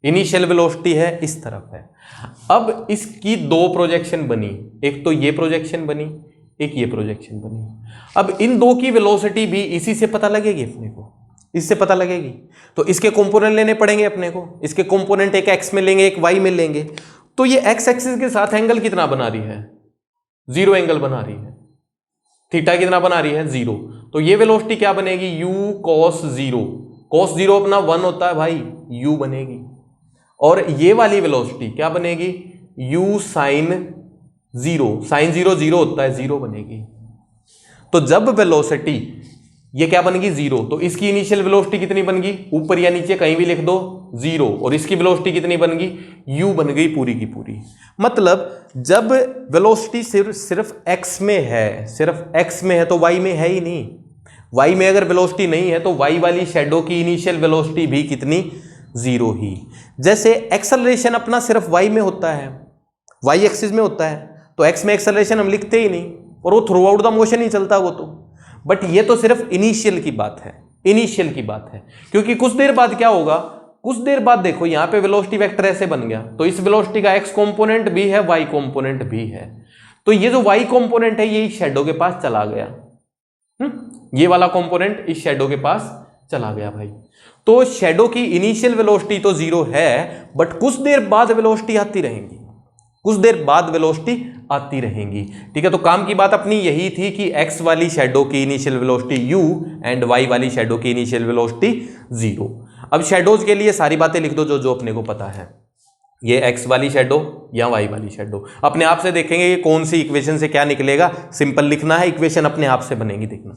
इनिशियल वेलोसिटी है इस तरफ है। अब इसकी दो प्रोजेक्शन बनी, एक तो ये प्रोजेक्शन बनी, एक ये प्रोजेक्शन बनी। अब इन दो की वेलोसिटी भी इसी से पता लगेगी अपने को, इससे पता लगेगी। तो इसके कंपोनेंट लेने पड़ेंगे अपने को, इसके कंपोनेंट एक एक्स में लेंगे, एक वाई में लेंगे। तो ये एक्स एक्सिस के साथ एंगल कितना बना रही है, 0 एंगल बना रही है। थीटा कितना बना रही है, 0। तो ये वेलोसिटी क्या बनेगी, u cos 0, cos 0 अपना 1 होता है भाई, u बनेगी। और ये वाली वेलोसिटी क्या बनेगी, u sin 0, sin 0 0 होता है, 0 बनेगी। तो जब वेलोसिटी ये क्या बनेगी, 0, तो इसकी इनिशियल वेलोसिटी कितनी बन गई, ऊपर या नीचे कहीं भी लिख दो 0, और इसकी वेलोसिटी कितनी बन गई, u बन गई पूरी की पूरी। मतलब जब वेलोसिटी सिर्फ x में है, सिर्फ x में है, तो y में है ही नहीं। y में अगर वेलोसिटी नहीं है तो y वाली शेडो की इनिशियल वेलोसिटी भी कितनी, 0 ही। जैसे एक्सेलरेशन अपना सिर्फ y में होता है, y एक्सिस में होता है, तो x में एक्सेलरेशन हम लिखते ही नहीं, और वो थ्रू आउट द मोशन ही चलता है वो तो। बट ये तो सिर्फ इनिशियल की बात है, इनिशियल की बात है, क्योंकि कुछ देर बाद क्या होगा, कुछ देर बाद देखो यहाँ पे वेलोसिटी वेक्टर ऐसे बन गया, तो इस वेलोसिटी का x कंपोनेंट भी है, y कंपोनेंट भी है। तो ये जो y कंपोनेंट है ये इस शेडो के पास चला गया, ये वाला कंपोनेंट इस शेडो के पास चला गया भाई। तो शेडो की इनिशियल वेलोसिटी तो 0 है, बट कुछ देर बाद वेलोसिटी आती रहेंगी, कुछ देर बाद वेलोसिटी आती रहेंगी, ठीक है। तो काम की बात अपनी यही थी कि x वाली शेडो की initial velocity u and y वाली शेडो की इनिशियल वेलोसिटी 0। अब शेडोज के लिए सारी बातें लिख दो जो जो अपने को पता है, ये x वाली शेडो या y वाली शेडो। अपने आप से देखेंगे कि कौन सी इक्वेशन से क्या निकलेगा, सिंपल लिखना है, इक्वेशन अपने आप से बनेगी, देखना।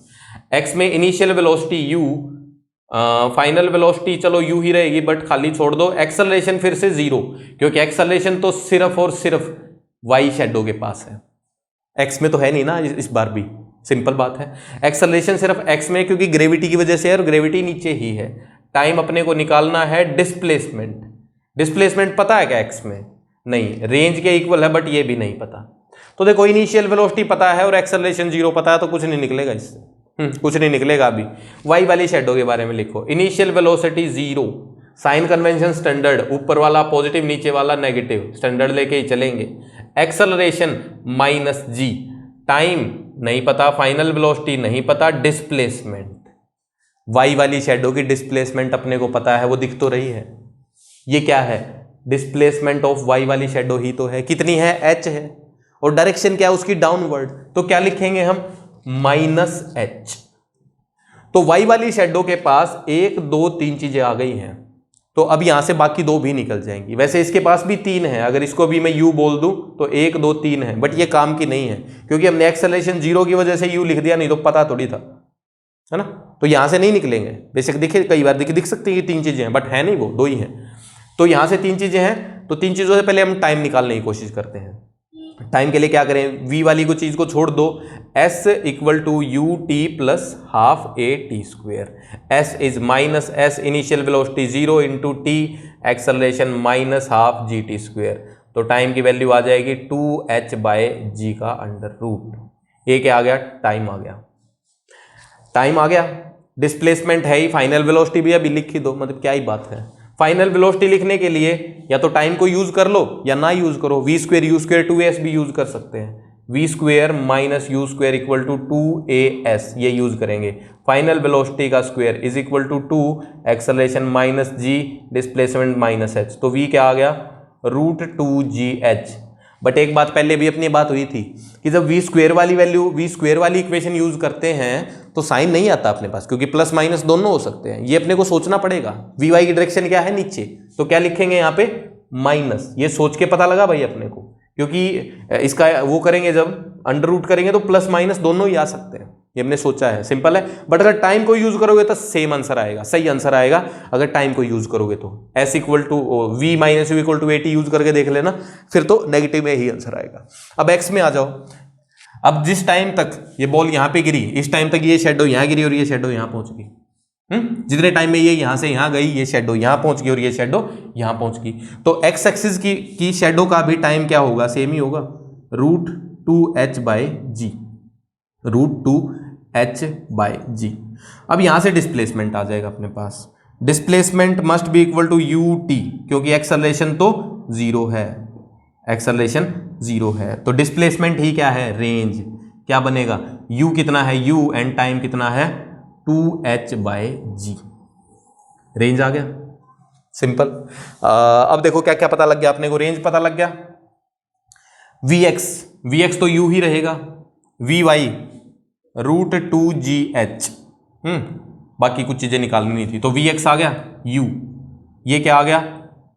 x में initial velocity u, final velocity चलो u ही रहेगी, बट खाली छोड़ दो, एक्सेलरेशन फिर से 0, क्योंकि एक्सेलरेशन तो सिर्फ और सिर्फ y शेडो के पास है, x में तो है नहीं ना इस बार भी, सिंपल बात है। एक्सेलरेशन सिर्फ x में, क्योंकि ग्रेविटी की वजह से है और ग्रेविटी नीचे ही है। टाइम अपने को निकालना है डिस्प्लेसमेंट, डिस्प्लेसमेंट पता है क्या x में, नहीं, रेंज के इक्वल है, बट ये भी नहीं पता। तो देखो इनिशियल वेलोसिटी पता है और एक्सेलरेशन 0 पता है, तो कुछ नहीं निकलेगा इससे, कुछ नहीं निकलेगा। अभी y वाली शेडो के बारे में लिखो, initial velocity 0, sign convention standard, ऊपर वाला पॉजिटिव नीचे वाला नेगेटिव, स्टैंडर्ड लेके ही चलेंगे। एक्सेलरेशन -g, टाइम नहीं पता, फाइनल वेलोसिटी नहीं पता, डिस्प्लेसमेंट, y वाली शेडो की डिस्प्लेसमेंट अपने को पता है, वो दिख तो रही है, ये क्या है, डिस्प्लेसमेंट ऑफ वाई वाली शेडो ही तो है, कितनी है, एच है, और डायरेक्शन क्या है उसकी, डाउनवर्ड, तो क्या लिखेंगे हम, माइनस एच। तो वाई वाली शेडो के पास 1 2 3 चीजें आ गई हैं, तो अब यहां से बाकी 2 भी निकल जाएंगी। वैसे इसके पास भी 3 है, अगर इसको भी मैं u बोल दूं तो 1 2 3 है, बट ये काम की नहीं है क्योंकि हमने एक्सेलरेशन 0 की वजह से u लिख दिया, नहीं तो पता थोड़ी था, है ना। तो यहां से नहीं निकलेंगे, बेशक दिखे कई बार दिख सकती है कि 3 चीजें हैं, बट है नहीं, वो 2 ही हैं। तो यहां से 3 चीजें हैं, तो 3 चीजों से पहले हम टाइम निकालने की कोशिश करते हैं। टाइम के लिए क्या करें, v वाली को चीज को छोड़ दो, s equal to you t plus half a t square, s is minus s initial velocity 0 into t acceleration minus half g t square, तो टाइम की वैल्यू आ जाएगी 2h बाय जी का अंडर रूट। ये क्या आ गया, टाइम आ गया, टाइम आ गया। डिस्प्लेसमेंट है ही, फाइनल वेलोसिटी भी अभी लिख ही दो, मतलब क्या ही बात है। फाइनल वेलोसिटी लिखने के लिए या तो टाइम को यूज कर लो या ना यूज करो, we square you square 2as भी यूज कर सकते हैं, v square minus u square equal to 2as, ये यूज करेंगे। फाइनल वेलोसिटी का square is equal to 2 acceleration minus g displacement minus h, तो वी क्या आ गया, रूट 2gh। बट एक बात पहले भी अपनी बात हुई थी कि जब वी स्क्वेयर वाली वैल्यू, वी स्क्वेयर वाली इक्वेशन यूज करते हैं तो साइन नहीं आता अपने पास, क्योंकि प्लस माइनस दोनों हो सकते हैं, ये अपने को सोचना पड़ेगा। वी वाई की डायरेक्शन क्या है, नीचे, तो क्या लिखेंगे यहाँ पे, माइनस। ये सोच के पता लगा भाई अपने को, क्योंकि इसका वो करेंगे जब अंडर रूट करेंगे तो प्लस माइनस दोनों ही आ सकते हैं, ये हमने सोचा है, सिंपल है। बट अगर टाइम को यूज करोगे तो सेम आंसर आएगा, सही आंसर आएगा अगर टाइम को यूज करोगे तो। s equal to v minus u equal to a t use करके देख लेना, फिर तो नेगेटिव में ही आंसर आएगा। अब x में आ जाओ, अब जिस टाइम तक ये बॉल यहां पे गिरी, इस टाइम तक ये शेडो यहां गिरी और ये शेडो यहां पहुंच गई, जितने टाइम में ये यहां से यहां गई, ये शेडो यहां पहुंच गई और ये शेडो यहां पहुंच गई, तो x एक्सिस की शेडो का भी टाइम क्या होगा, सेम ही होगा, root 2h by G, root 2h by G. अब यहां से डिस्प्लेसमेंट आ जाएगा अपने पास, displacement must be equal to you T, क्योंकि एक्सेलरेशन तो 0 है, एक्सेलरेशन 0 है, तो डिस्प्लेसमेंट ही क्या है, रेंज। क्या बनेगा, u कितना है, u एंड टाइम कितना है, 2h बाय जी, रेंज आ गया, सिंपल। अब देखो क्या क्या पता लग गया अपने को, रेंज पता लग गया, vx तो u ही रहेगा, vy रूट 2gh, बाकी कुछ चीजें निकालनी नहीं थी, तो vx आ गया, u ये क्या आ गया,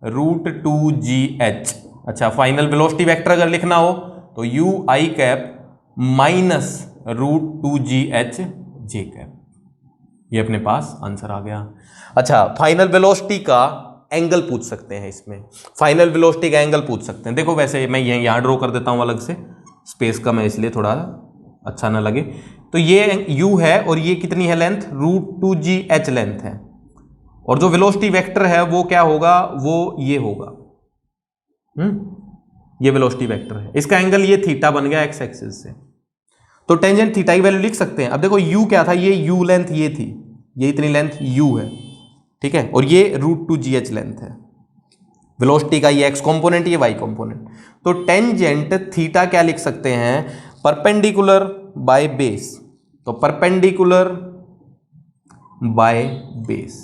रूट 2gh। अच्छा, फाइनल वेलोसिटी वेक्टर अगर लिखना हो तो u i cap minus root 2gh j cap, ये अपने पास आंसर आ गया। अच्छा, फाइनल वेलोसिटी का एंगल पूछ सकते हैं, इसमें फाइनल वेलोसिटी का एंगल पूछ सकते हैं। देखो वैसे मैं यहाँ ड्रॉ कर देता हूँ अलग से, स्पेस का मैं इसलिए थोड़ा अच्छा ना लगे, तो ये u है और ये कितनी है लेंथ, रूट 2gh लेंथ है, और जो वेलोसिटी वेक्टर है वो क्या होगा, वो ये होगा, ये वेलोसिटी वेक्टर है, इसका एंगल ये थीटा बन गया एक्स एक्सिस से, तो टेंजेंट थीटा की वैल्यू लिख सकते हैं। अब देखो u क्या था, ये u लेंथ ये थी, ये इतनी लेंथ u है, ठीक है, और ये रूट 2gh लेंथ है, वेलोसिटी का ये x कंपोनेंट, ये y कंपोनेंट, तो टेंजेंट थीटा क्या लिख सकते हैं, परपेंडिकुलर बाय बेस, तो परपेंडिकुलर बाय बेस,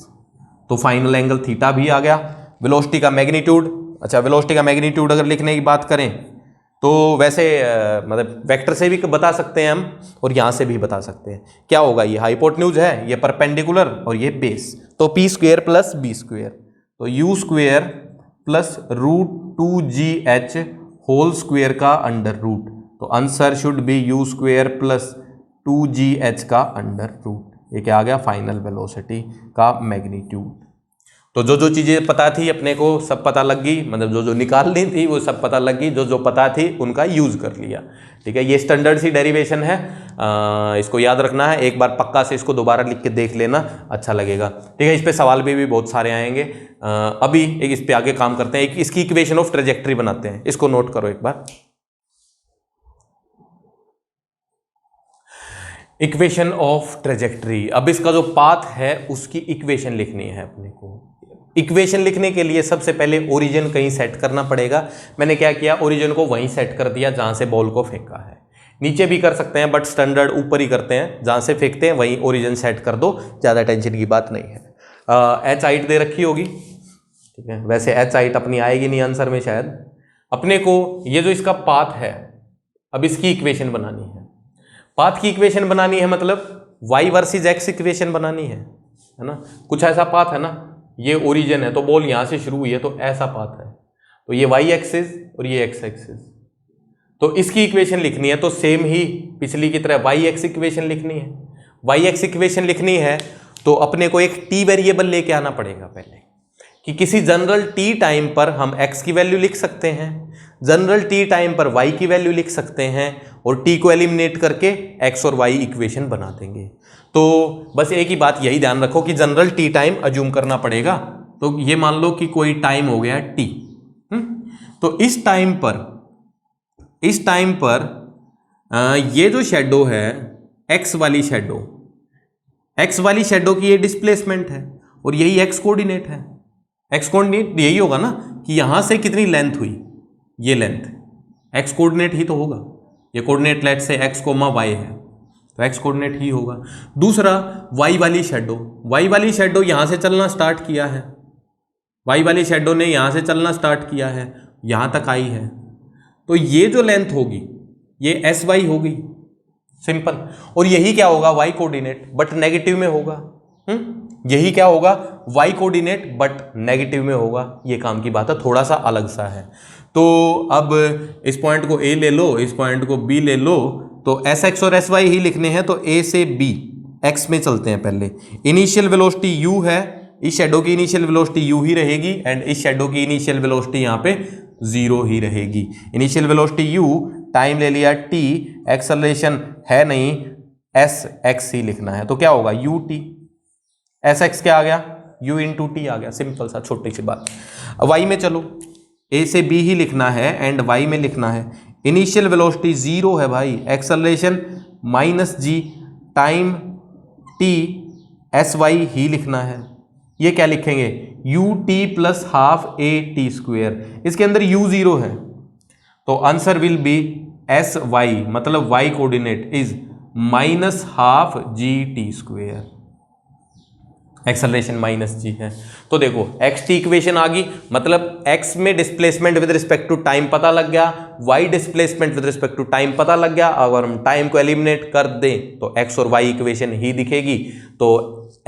तो फाइनल एंगल थीटा भी आ गया। वेलोसिटी का मैग्नीट्यूड, अच्छा वेलोसिटी का मैग्नीट्यूड अगर लिखने की बात करें तो वैसे मतलब वेक्टर से भी बता सकते हैं हम और यहाँ से भी बता सकते हैं, क्या होगा, ये हाइपोटेन्यूज है, ये परपेंडिकुलर और ये बेस, तो P square plus B square, तो U square plus root 2gh whole square का अंडर रूट, तो answer should be U square plus 2gh का अंडर रूट। ये क्या आ गया, फाइनल वेलोसिटी का मैग्नीट्यूड। तो जो जो चीज़ें पता थी अपने को सब पता लग गई, मतलब जो जो निकालनी थी वो सब पता लग गई, जो जो पता थी उनका यूज़ कर लिया, ठीक है। ये स्टैंडर्ड सी डेरिवेशन है, इसको याद रखना है, एक बार पक्का से इसको दोबारा लिख के देख लेना, अच्छा लगेगा, ठीक है। इस पे सवाल भी बहुत सारे आएंगे। अभी एक इस पे आगे काम करते हैं, एक इसकी इक्वेशन ऑफ ट्रेजेक्ट्री बनाते हैं, इसको नोट करो एक बार। इक्वेशन ऑफ ट्रेजेक्ट्री, अब इसका जो पाथ है उसकी इक्वेशन लिखनी है अपने को। इक्वेशन लिखने के लिए सबसे पहले ओरिजिन कहीं सेट करना पड़ेगा। मैंने क्या किया, ओरिजिन को वहीं सेट कर दिया जहां से बॉल को फेंका है, नीचे भी कर सकते हैं बट स्टैंडर्ड ऊपर ही करते हैं, जहां से फेंकते हैं वहीं ओरिजिन सेट कर दो, ज़्यादा टेंशन की बात नहीं है। एच हाइट दे रखी होगी, ठीक ठीक है। वैसे एच हाइट अपनी आएगी नहीं आंसर में शायद। अपने को ये जो इसका पाथ है, अब इसकी इक्वेशन बनानी है। पाथ की इक्वेशन बनानी है मतलब y वर्सेस x इक्वेशन बनानी है ना। कुछ ऐसा पाथ है ना, ये ओरिजिन है तो बॉल यहां से शुरू हुई है तो ऐसा पाथ है, तो ये y एक्सिस और ये x एक्सिस, तो इसकी इक्वेशन लिखनी है। तो सेम ही पिछली की तरह y एक्स इक्वेशन लिखनी है। y एक्स इक्वेशन लिखनी है तो अपने को एक t वेरिएबल लेके आना पड़ेगा पहले, कि किसी जनरल t टाइम पर हम x की वैल्यू लिख सकते हैं, जनरल t टाइम पर y की वैल्यू लिख सकते हैं, और t को एलिमिनेट करके x और y इक्वेशन बना देंगे। तो बस एक ही बात यही ध्यान रखो कि जनरल t टाइम अज्यूम करना पड़ेगा। तो ये मान लो कि कोई टाइम हो गया t, तो इस टाइम पर ये जो शेडो है x वाली शेडो की ये डिस्प्लेसमेंट है और यही x कोऑर्डिनेट है। x कोऑर्डिनेट यही होगा ना कि यहां से कितनी लेंथ हुई, ये लेंथ x कोऑर्डिनेट ही तो होगा। ये कोऑर्डिनेट लेट से x, y है तो x कोऑर्डिनेट ही होगा। दूसरा y वाली शेडो यहां से चलना स्टार्ट किया है, y वाली शेडो ने यहां से चलना स्टार्ट किया है, यहां तक आई है, तो ये जो लेंथ होगी ये sy होगी, सिंपल। और यही क्या होगा, y कोऑर्डिनेट बट नेगेटिव में होगा। यही क्या होगा, y कोऑर्डिनेट बट नेगेटिव में होगा। ये काम की बात है, थोड़ा सा अलग सा है। तो अब इस पॉइंट को a ले लो, इस पॉइंट को b ले लो, तो sx और sy ही लिखने हैं। तो a से b, x में चलते हैं पहले। इनिशियल वेलोसिटी u है, इस शेडो की इनिशियल वेलोसिटी u ही रहेगी, एंड इस शेडो की इनिशियल वेलोसिटी यहाँ पे 0 ही रहेगी। इनिशियल वेलोसिटी u, टाइम ले लिया t, एक्सेलरेशन है नहीं, sx ही लिखना है, तो क्या होगा ut, sx क्या आ गया, u इंटू टी आ गया। सिंपल सा, छोटी सी बात। y में चलो, a से b ही लिखना है एंड y में लिखना है इनिशियल वेलोसिटी 0 है भाई, acceleration -g, time t, sy ही लिखना है। ये क्या लिखेंगे, ut प्लस हाफ at²। इसके अंदर u 0 है तो आंसर विल बी sy, मतलब y coordinate is -12 gt²। Acceleration -g है। तो देखो xt इक्वेशन आ गई, मतलब x में displacement with respect to time पता लग गया, y displacement with respect to time पता लग गया। अगर हम टाइम को एलिमिनेट कर दें तो x और y इक्वेशन ही दिखेगी। तो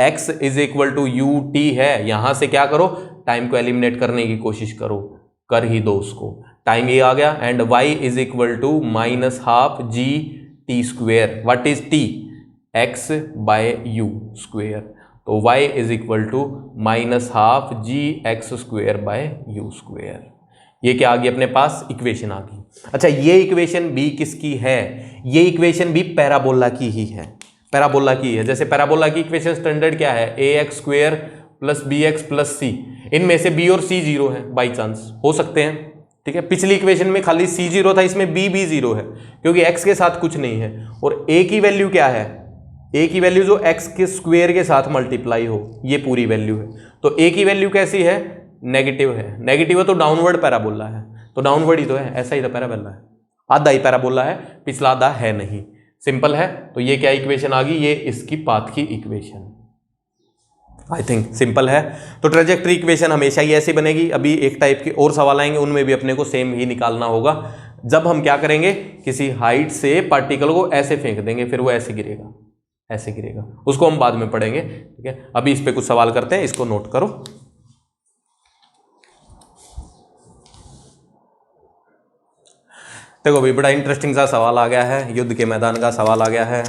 x is equal to ut है, यहां से क्या करो, टाइम को एलिमिनेट करने की कोशिश करो, कर ही दो उसको। टाइम ये आ गया and y is equal to -12 gt²। What is t, x by u²। तो y is equal to -12 gx² by u²। ये क्या आ गई अपने पास, इक्वेशन आ गई। अच्छा, ये इक्वेशन भी किसकी है, ये इक्वेशन भी पैराबोला की ही है, पैराबोला की है। जैसे पैराबोला की इक्वेशन स्टैंडर्ड क्या है, ax² plus bx plus c, इनमें से b और c 0 है, बाई चांस हो सकते हैं, ठीक है। पिछली इक्वेशन में खाली c 0 था, इसमें b भी 0 है क्योंकि x के साथ कुछ नहीं है। और a की वैल्यू क्या है, a की वैल्यू जो x के स्क्वायर के साथ मल्टीप्लाई हो, ये पूरी वैल्यू है। तो a की वैल्यू कैसी है, नेगेटिव है। नेगेटिव है तो डाउनवर्ड पैराबोला है, तो डाउनवर्ड ही तो है, ऐसा ही तो पैराबोला है, आधा ही पैराबोला है, पिछला आधा है नहीं। सिंपल है। तो ये क्या इक्वेशन आ गई, ये इसकी पाथ की इक्वेशन। आई थिंक सिंपल है। तो ट्रेजेक्टरी इक्वेशन हमेशा ही ऐसी बनेगी। अभी एक टाइप के और सवाल आएंगे, उनमें भी अपने को सेम ही निकालना होगा। जब हम क्या करेंगे, किसी हाइट से पार्टिकल को ऐसे फेंक देंगे, फिर वो ऐसे गिरेगा, ऐसे गिरेगा, उसको हम बाद में पढ़ेंगे, ठीक है। अभी इस पे कुछ सवाल करते हैं, इसको नोट करो। देखो अभी बड़ा इंटरेस्टिंग सा सवाल आ गया है, युद्ध के मैदान का सवाल आ गया है।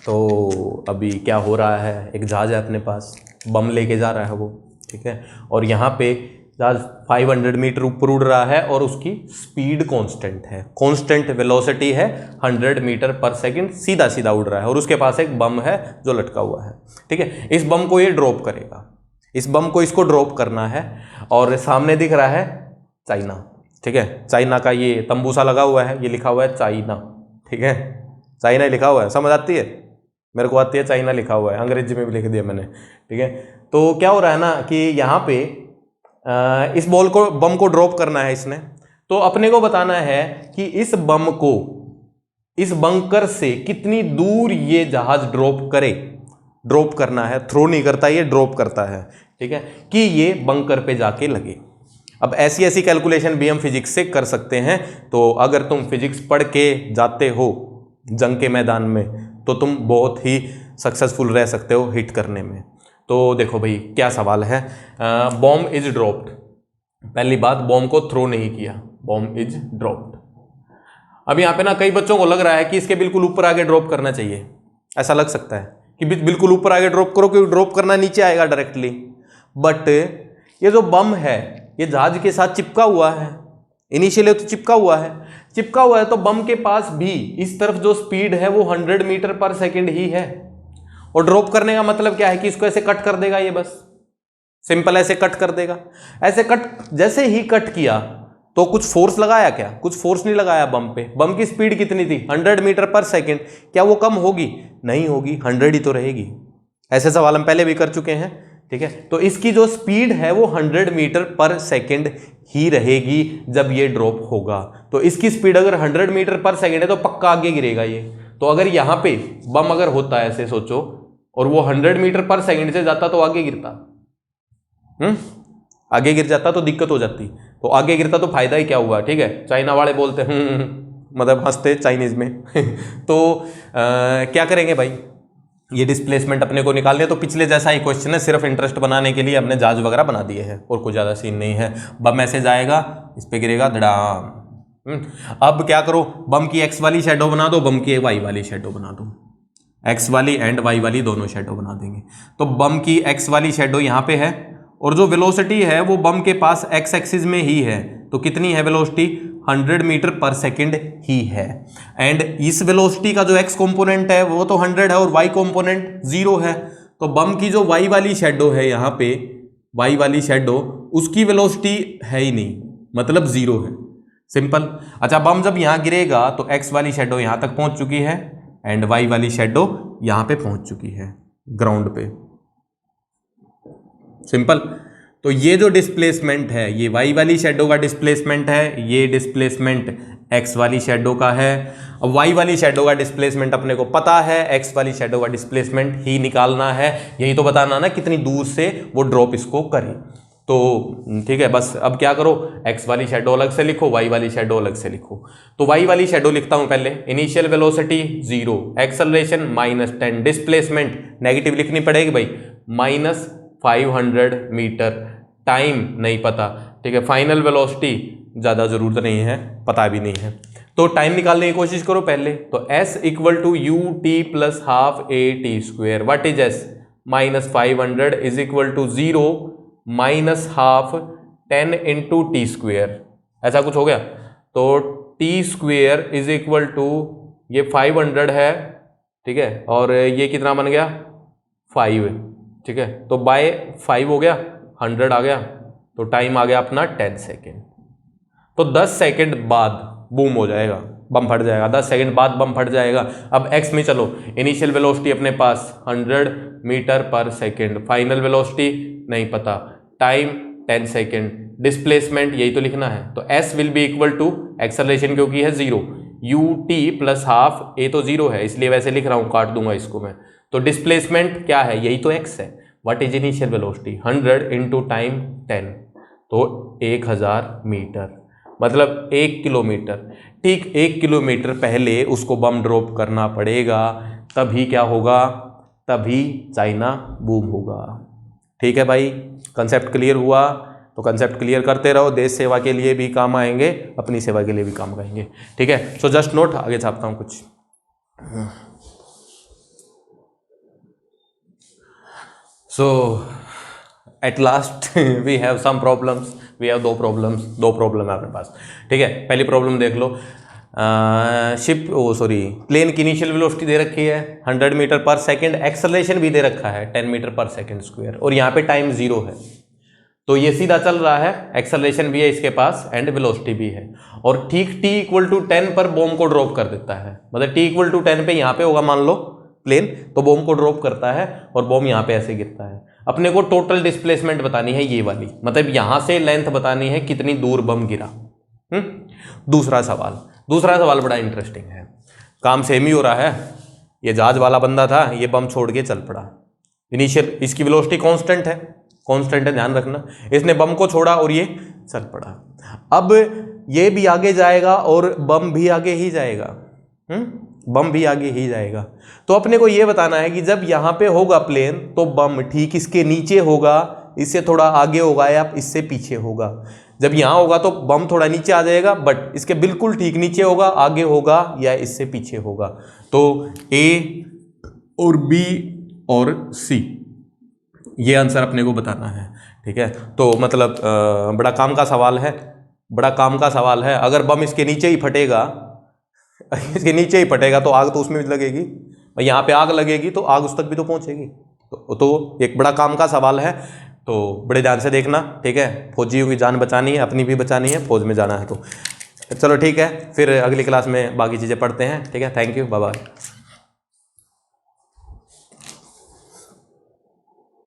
तो अभी क्या हो रहा है, एक जहाज है अपने पास, बम लेके जा रहा है वो, ठीक है। और यहाँ पे जहाज 500 मीटर ऊपर उड़ रहा है और उसकी स्पीड कांस्टेंट है, कांस्टेंट वेलोसिटी है 100 मीटर पर सेकंड, सीधा सीधा उड़ रहा है। और उसके पास एक बम है जो लटका हुआ है, ठीक है। इस बम को ये ड्रॉप करेगा, इस बम को इसको ड्रॉप करना है। और सामने दिख रहा है चाइना, ठीक है। चाइना का ये तंबू सा लगा हुआ है, ये लिखा हुआ है चाइना, ठीक है। चाइना लिखा हुआ है, समझ आती है, मेरे को आती है, चाइना लिखा हुआ है, अंग्रेजी में भी लिख दिया मैंने, ठीक है। तो क्या हो रहा है ना कि यहाँ पे इस बम को ड्रॉप करना है इसने। तो अपने को बताना है कि इस बम को इस बंकर से कितनी दूर ये जहाज ड्रॉप करे। ड्रॉप करना है, थ्रो नहीं करता, ये ड्रॉप करता है। ठीक है, कि ये बंकर पे जाके लगे। अब ऐसी ऐसी कैलकुलेशन भी हम फिजिक्स से कर सकते हैं। तो अगर तुम फिजिक्स पढ़ के जाते हो जंग के मैदान में तो तुम बहुत ही सक्सेसफुल रह सकते हो हिट करने में। तो देखो भाई क्या सवाल है, बॉम्ब इज ड्रॉप्ड। पहली बात, बॉम्ब को थ्रो नहीं किया, बॉम्ब इज ड्रॉप्ड। अब यहाँ पे ना कई बच्चों को लग रहा है कि इसके बिल्कुल ऊपर आगे ड्रॉप करना चाहिए, ऐसा लग सकता है कि बिल्कुल ऊपर आगे ड्रॉप करो, क्योंकि ड्रॉप करना नीचे आएगा डायरेक्टली। बट ये जो बम है ये जहाज के साथ चिपका हुआ है, इनिशियली तो चिपका हुआ है, तो बम के पास भी इस तरफ जो स्पीड है वो 100 मीटर पर सेकेंड ही है। और ड्रॉप करने का मतलब क्या है कि इसको ऐसे कट कर देगा, ये बस सिंपल ऐसे कट कर देगा। ऐसे कट जैसे ही कट किया तो कुछ फोर्स लगाया क्या? कुछ फोर्स नहीं लगाया बम पे। बम की स्पीड कितनी थी? 100 मीटर पर सेकेंड। क्या वो कम होगी? नहीं होगी, 100 ही तो रहेगी। ऐसे सवाल हम पहले भी कर चुके हैं, ठीक है। तो इसकी जो स्पीड है वो 100 मीटर पर सेकेंड ही रहेगी जब ये ड्रॉप होगा। तो इसकी स्पीड अगर 100 मीटर पर सेकेंड है तो पक्का आगे गिरेगा ये। तो अगर यहाँ पे बम अगर होता है ऐसे सोचो और वो 100 मीटर पर सेकेंड से जाता तो आगे गिरता, आगे गिर जाता तो दिक्कत हो जाती। तो आगे गिरता तो फायदा ही क्या हुआ, ठीक है। चाइना वाले बोलते मतलब हंसते चाइनीज में तो क्या करेंगे भाई, ये डिस्प्लेसमेंट अपने को निकालनी है। तो पिछले जैसा ही क्वेश्चन है, सिर्फ इंटरेस्ट बनाने के लिए हमने जहाज वगैरह बना दिए हैं और कोई ज़्यादा सीन नहीं है। बम ऐसे जाएगा, इस पे गिरेगा धड़ाम। अब क्या करो, बम की एक्स वाली शेडो बना दो, बम की वाई वाली शेडो बना दो। एक्स वाली एंड वाई वाली दोनों शेडो बना देंगे। तो बम की एक्स वाली शेडो यहाँ पे है और जो वेलोसिटी है वो बम के पास एक्स एक्सिस में ही है। तो कितनी है वेलोसिटी? 100 मीटर पर सेकेंड ही है। एंड इस वेलोसिटी का जो एक्स कंपोनेंट है वो तो 100 है और वाई कंपोनेंट 0 है। तो बम की जो वाई वाली शेडो है यहाँ पे, वाई वाली शेडो, उसकी वेलोसिटी है ही नहीं, मतलब 0 है। सिंपल। अच्छा, बम जब यहाँ गिरेगा तो एक्स वाली शेडो यहाँ तक पहुंच चुकी है एंड वाई वाली शेडो यहाँ पे पहुंच चुकी है ग्राउंड पे। सिंपल। तो ये जो डिस्प्लेसमेंट है ये वाई वाली शेडो का डिस्प्लेसमेंट है, ये डिस्प्लेसमेंट एक्स वाली शेडो का है। अब वाई वाली शेडो का डिस्प्लेसमेंट अपने को पता है, एक्स वाली शेडो का डिस्प्लेसमेंट ही निकालना है। यही तो बताना ना कितनी दूर से वो ड्रॉप इसको करे। तो ठीक है, बस अब क्या करो, एक्स वाली शेडो अलग से लिखो, वाई वाली शेडो अलग से लिखो। तो वाई वाली शेडो लिखता हूं पहले, initial velocity 0, acceleration -10, displacement negative लिखनी पड़ेगी भाई, -500 मीटर, टाइम नहीं पता, ठीक है। फाइनल वेलोसिटी ज़्यादा ज़रूरत नहीं है, पता भी नहीं है। तो टाइम निकालने की कोशिश करो पहले। तो s equal to you t plus half a t square. What is s? -500 is equal to 0 minus half 10 into t square, ऐसा कुछ हो गया। तो t square is equal to ये 500 है, ठीक है, और ये कितना बन गया 5, ठीक है। तो बाय 5 हो गया, 100 आ गया, तो टाइम आ गया अपना 10 सेकेंड। तो 10 सेकेंड बाद बूम हो जाएगा, बम फट जाएगा, 10 सेकेंड बाद बम फट जाएगा। अब एक्स में चलो, इनिशियल वेलोसिटी अपने पास 100 metre per second, final velocity नहीं पता, टाइम 10 सेकेंड, डिस्प्लेसमेंट यही तो लिखना है। तो s will be equal to acceleration क्योंकि है 0, u t plus half a तो 0 है इसलिए वैसे लिख रहा हूँ, काट दूंगा इसको मैं। तो डिस्प्लेसमेंट क्या है? यही तो x है। What is initial velocity? 100 into time 10, तो 1000 मीटर, मतलब 1 किलोमीटर। ठीक 1 किलोमीटर पहले उसको बम ड्रॉप करना पड़ेगा, तभी क्या होगा? तभी चाइना बूम होगा। ठीक है भाई, कंसेप्ट क्लियर हुआ? तो कंसेप्ट क्लियर करते रहो, देश सेवा के लिए भी काम आएंगे, अपनी सेवा के लिए भी काम आएंगे। ठीक है, सो जस्ट नोट, आगे छापता हूँ कुछ। So at last we have some problems, we have दो प्रॉब्लम है अपने पास। ठीक है, पहली प्रॉब्लम देख लो, प्लेन की इनिशियल वेलोसिटी दे रखी है 100 मीटर पर सेकेंड, एक्सेलरेशन भी दे रखा है 10 मीटर पर सेकेंड स्क्वायर, और यहाँ पे टाइम 0 है। तो ये सीधा चल रहा है, एक्सेलरेशन भी है इसके पास एंड वेलोसिटी भी है, और ठीक t इक्वल टू 10 पर बॉम्ब को ड्रॉप कर देता है। मतलब t इक्वल टू 10 पे यहाँ पे होगा मान लो प्लेन, तो बॉम्ब को ड्रॉप करता है और बॉम्ब यहाँ पे ऐसे गिरता है। अपने को टोटल डिस्प्लेसमेंट बतानी है ये वाली, मतलब यहाँ से लेंथ बतानी है कितनी दूर बम गिरा। दूसरा सवाल बड़ा इंटरेस्टिंग है, काम सेम ही हो रहा है। ये जहाज वाला बंदा था, ये बम छोड़ के चल पड़ा, इनिशियल इसकी वेलोसिटी कांस्टेंट है, कांस्टेंट है, ध्यान रखना। इसने बम को छोड़ा और ये चल पड़ा। अब ये भी आगे जाएगा और बम भी आगे ही जाएगा, बम भी आगे ही जाएगा। तो अपने को ये बताना है कि जब यहाँ पे होगा प्लेन तो बम ठीक इसके नीचे होगा, इससे थोड़ा आगे होगा या इससे पीछे होगा। जब यहाँ होगा तो बम थोड़ा नीचे आ जाएगा, बट इसके बिल्कुल ठीक नीचे होगा, आगे होगा या इससे पीछे होगा। तो ए और बी और सी, ये आंसर अपने को बताना है, ठीक है। तो मतलब बड़ा काम का सवाल है, बड़ा काम का सवाल है। अगर बम इसके नीचे ही फटेगा, इसके नीचे ही फटेगा तो आग तो उसमें भी लगेगी, यहाँ पे आग लगेगी तो आग उस तक भी तो पहुँचेगी। तो एक बड़ा काम का सवाल है, तो बड़े ध्यान से देखना, ठीक है। फौजियों की जान बचानी है, अपनी भी बचानी है, फौज में जाना है। तो चलो ठीक है, फिर अगली क्लास में बाकी चीज़ें पढ़ते हैं, ठीक है। Thank you, bye bye.